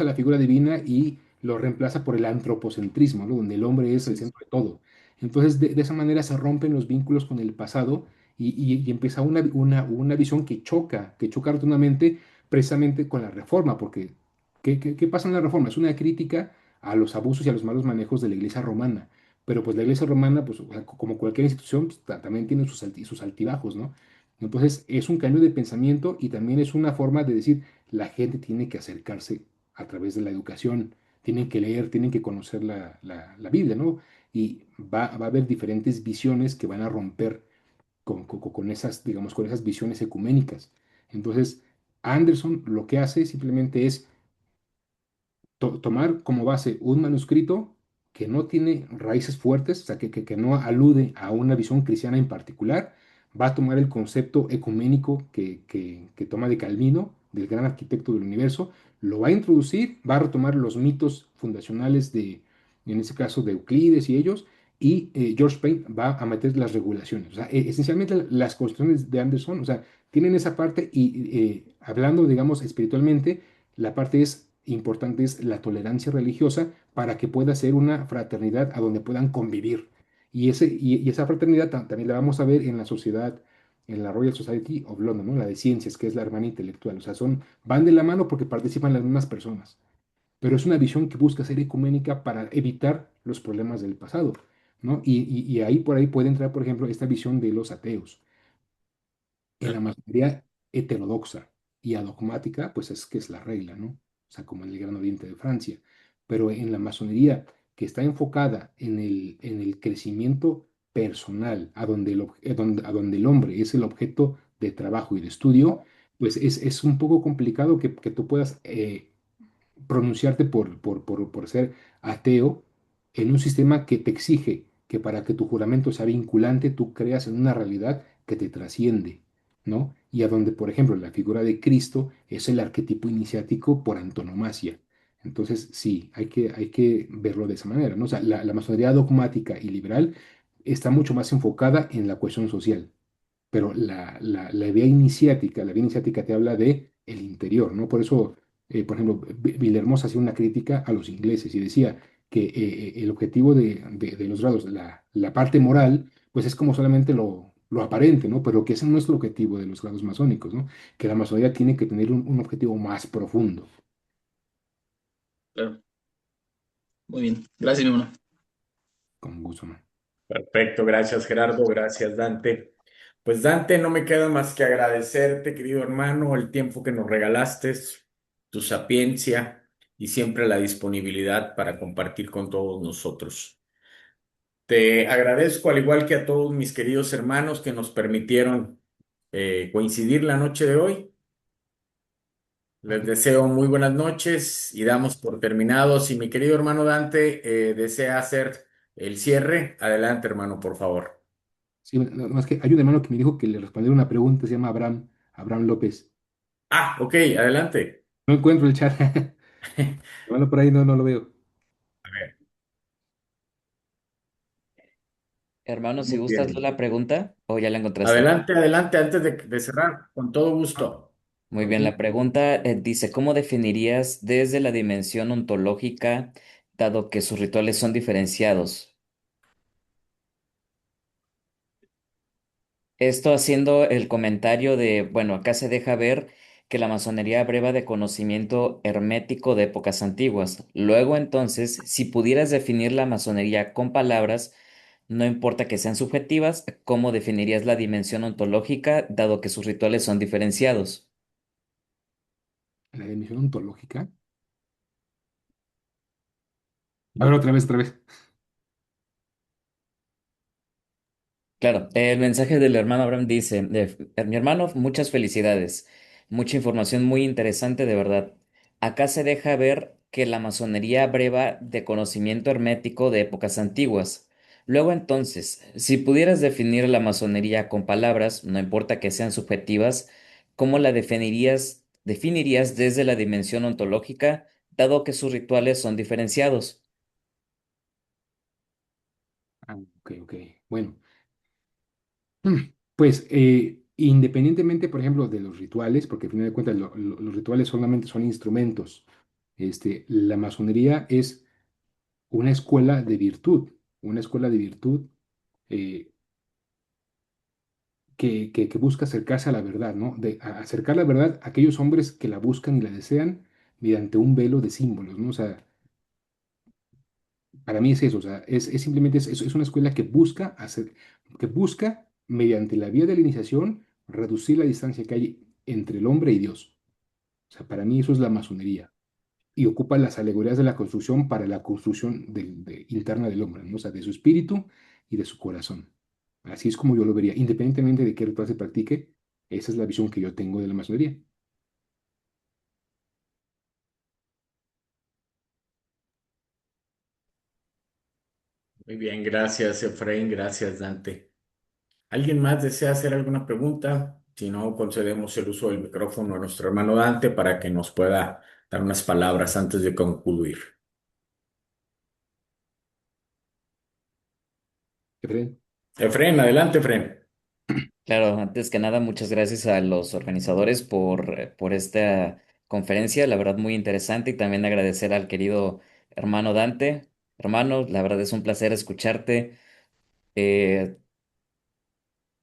la figura divina y lo reemplaza por el antropocentrismo, ¿no? Donde el hombre es el Sí. centro de todo. Entonces, de esa manera se rompen los vínculos con el pasado y empieza una visión que choca rotundamente precisamente con la reforma, porque ¿qué pasa en la reforma? Es una crítica a los abusos y a los malos manejos de la iglesia romana. Pero pues la iglesia romana, pues o sea, como cualquier institución, pues, también tiene sus altibajos, ¿no? Entonces es un cambio de pensamiento y también es una forma de decir, la gente tiene que acercarse a través de la educación, tienen que leer, tienen que conocer la Biblia, ¿no? Y va a haber diferentes visiones que van a romper con esas, digamos, con esas visiones ecuménicas. Entonces, Anderson lo que hace simplemente es tomar como base un manuscrito que no tiene raíces fuertes, o sea, que no alude a una visión cristiana en particular, va a tomar el concepto ecuménico que toma de Calvino, del gran arquitecto del universo, lo va a introducir, va a retomar los mitos fundacionales de, en ese caso, de Euclides y ellos, y George Payne va a meter las regulaciones. O sea, esencialmente las construcciones de Anderson, o sea, tienen esa parte y hablando, digamos, espiritualmente, la parte es importante es la tolerancia religiosa para que pueda ser una fraternidad a donde puedan convivir. Y esa fraternidad también la vamos a ver en la sociedad, en la Royal Society of London, ¿no? La de ciencias, que es la hermana intelectual. O sea, van de la mano porque participan las mismas personas. Pero es una visión que busca ser ecuménica para evitar los problemas del pasado, ¿no? Y ahí por ahí puede entrar, por ejemplo, esta visión de los ateos en la masonería heterodoxa y adogmática, pues es que es la regla, ¿no? O sea, como en el Gran Oriente de Francia. Pero en la masonería que está enfocada en el crecimiento personal, a donde el hombre es el objeto de trabajo y de estudio, pues es un poco complicado que tú puedas pronunciarte por ser ateo en un sistema que te exige que para que tu juramento sea vinculante, tú creas en una realidad que te trasciende, ¿no? Y a donde, por ejemplo, la figura de Cristo es el arquetipo iniciático por antonomasia. Entonces, sí, hay que verlo de esa manera, ¿no? O sea, la masonería dogmática y liberal está mucho más enfocada en la cuestión social, pero la vía iniciática te habla de el interior, ¿no? Por eso, por ejemplo, Villahermosa hacía una crítica a los ingleses y decía que el objetivo de los grados, la parte moral, pues es como solamente lo aparente, ¿no? Pero que ese no es el objetivo de los grados masónicos, ¿no? Que la masonería tiene que tener un objetivo más profundo. Claro, muy bien. Gracias, mi hermano. Con gusto, ¿no? Perfecto, gracias Gerardo, gracias Dante. Pues Dante, no me queda más que agradecerte, querido hermano, el tiempo que nos regalaste, tu sapiencia y siempre la disponibilidad para compartir con todos nosotros. Te agradezco, al igual que a todos mis queridos hermanos que nos permitieron coincidir la noche de hoy. Les deseo muy buenas noches y damos por terminados. Si mi querido hermano Dante desea hacer el cierre, adelante, hermano, por favor. Sí, nada más que hay un hermano que me dijo que le respondiera una pregunta, se llama Abraham López. Ah, ok, adelante. No encuentro el chat. Bueno, por ahí no lo veo. A ver, Hermano, si muy gustas bien. la pregunta o ya la encontraste. Adelante, adelante, antes de cerrar, con todo gusto. Muy bien, la Contigo. pregunta dice, ¿cómo definirías desde la dimensión ontológica, dado que sus rituales son diferenciados? Esto haciendo el comentario de, bueno, acá se deja ver que la masonería breva de conocimiento hermético de épocas antiguas. Luego, entonces, si pudieras definir la masonería con palabras, no importa que sean subjetivas, ¿cómo definirías la dimensión ontológica, dado que sus rituales son diferenciados? La dimensión ontológica. A ver, otra vez. Claro, el mensaje del hermano Abraham dice, mi hermano, muchas felicidades, mucha información muy interesante de verdad. Acá se deja ver que la masonería breva de conocimiento hermético de épocas antiguas. Luego entonces, si pudieras definir la masonería con palabras, no importa que sean subjetivas, ¿cómo la definirías desde la dimensión ontológica, dado que sus rituales son diferenciados? Ah, ok, ok. Bueno, pues independientemente, por ejemplo, de los rituales, porque al final de cuentas los rituales solamente son instrumentos, la masonería es una escuela de virtud, una escuela de virtud eh, que busca acercarse a la verdad, ¿no? Acercar la verdad a aquellos hombres que la buscan y la desean mediante un velo de símbolos, ¿no? O sea, para mí es eso, o sea, es simplemente es una escuela que busca que busca, mediante la vía de la iniciación, reducir la distancia que hay entre el hombre y Dios. O sea, para mí eso es la masonería. Y ocupa las alegorías de la construcción para la construcción interna del hombre, ¿no? O sea, de su espíritu y de su corazón. Así es como yo lo vería, independientemente de qué ritual se practique, esa es la visión que yo tengo de la masonería. Muy bien, gracias, Efraín, gracias, Dante. ¿Alguien más desea hacer alguna pregunta? Si no, concedemos el uso del micrófono a nuestro hermano Dante para que nos pueda dar unas palabras antes de concluir. Efraín. Efraín, adelante, Efraín. Claro, antes que nada, muchas gracias a los organizadores por esta conferencia, la verdad muy interesante, y también agradecer al querido hermano Dante. Hermano, la verdad es un placer escucharte. Eh,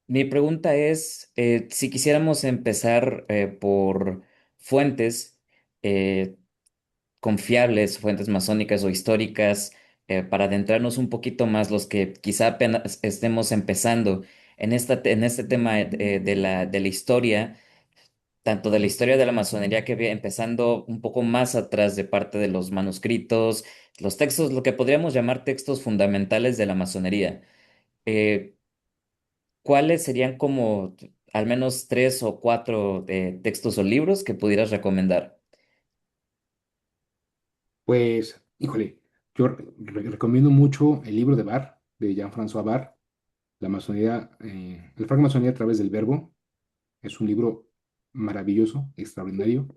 Mi pregunta es, si quisiéramos empezar por fuentes eh, confiables, fuentes masónicas o históricas, para adentrarnos un poquito más los que quizá apenas estemos empezando en este tema de la historia, tanto de la historia de la masonería empezando un poco más atrás de parte de los manuscritos, los textos, lo que podríamos llamar textos fundamentales de la masonería. Eh, ¿Cuáles serían como al menos tres o cuatro textos o libros que pudieras recomendar? Pues, híjole, yo recomiendo mucho el libro de Barr, de Jean-François Barr, La masonería, el francmasonería a través del verbo. Es un libro maravilloso, extraordinario,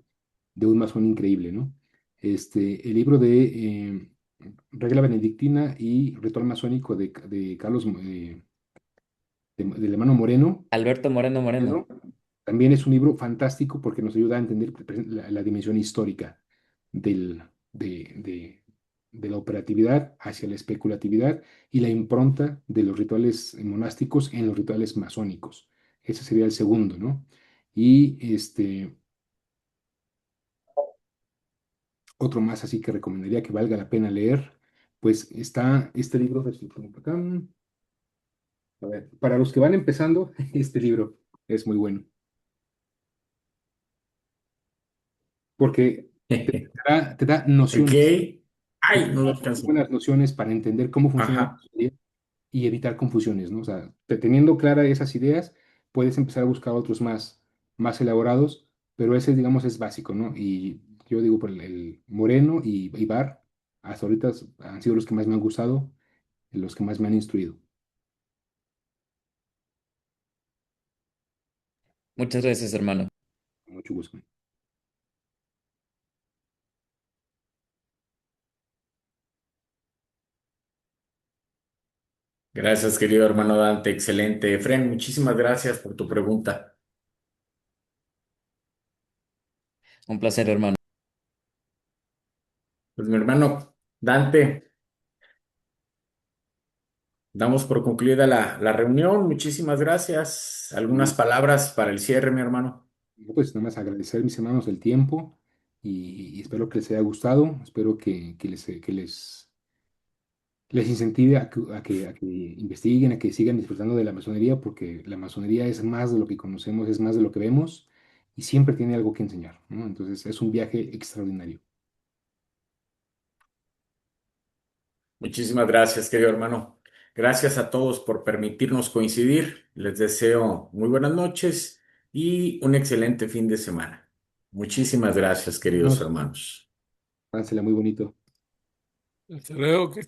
de un masón increíble, ¿no? El libro de Regla Benedictina y Ritual Masónico de Carlos, del hermano Moreno. Alberto Moreno Moreno. Pedro, también es un libro fantástico porque nos ayuda a entender la dimensión histórica del, de la operatividad hacia la especulatividad y la impronta de los rituales monásticos en los rituales masónicos. Ese sería el segundo, ¿no? Y otro más así que recomendaría que valga la pena leer, pues está este libro, a ver, para los que van empezando, este libro es muy bueno, porque te da Ok. nociones, Ay, no lo alcanzo. buenas nociones para entender cómo funciona la Ajá. masonería y evitar confusiones, ¿no? O sea, teniendo claras esas ideas, puedes empezar a buscar otros más elaborados, pero ese, digamos, es básico, ¿no? Y yo digo, por el Moreno y Bar, hasta ahorita han sido los que más me han gustado, los que más me han instruido. Muchas gracias, hermano. Con mucho gusto. Gracias, querido hermano Dante. Excelente. Efraín, muchísimas gracias por tu pregunta. Un placer, hermano. Pues mi hermano Dante, damos por concluida la reunión. Muchísimas gracias. ¿Algunas palabras para el cierre, mi hermano? Pues nada más agradecer, mis hermanos, el tiempo y espero que les haya gustado, espero les incentive a que investiguen, a que sigan disfrutando de la masonería, porque la masonería es más de lo que conocemos, es más de lo que vemos y siempre tiene algo que enseñar, ¿no? Entonces es un viaje extraordinario. Muchísimas gracias, querido hermano. Gracias a todos por permitirnos coincidir. Les deseo muy buenas noches y un excelente fin de semana. Muchísimas gracias, queridos Hermanos, hermanos. pásensela muy bonito. Hasta luego, que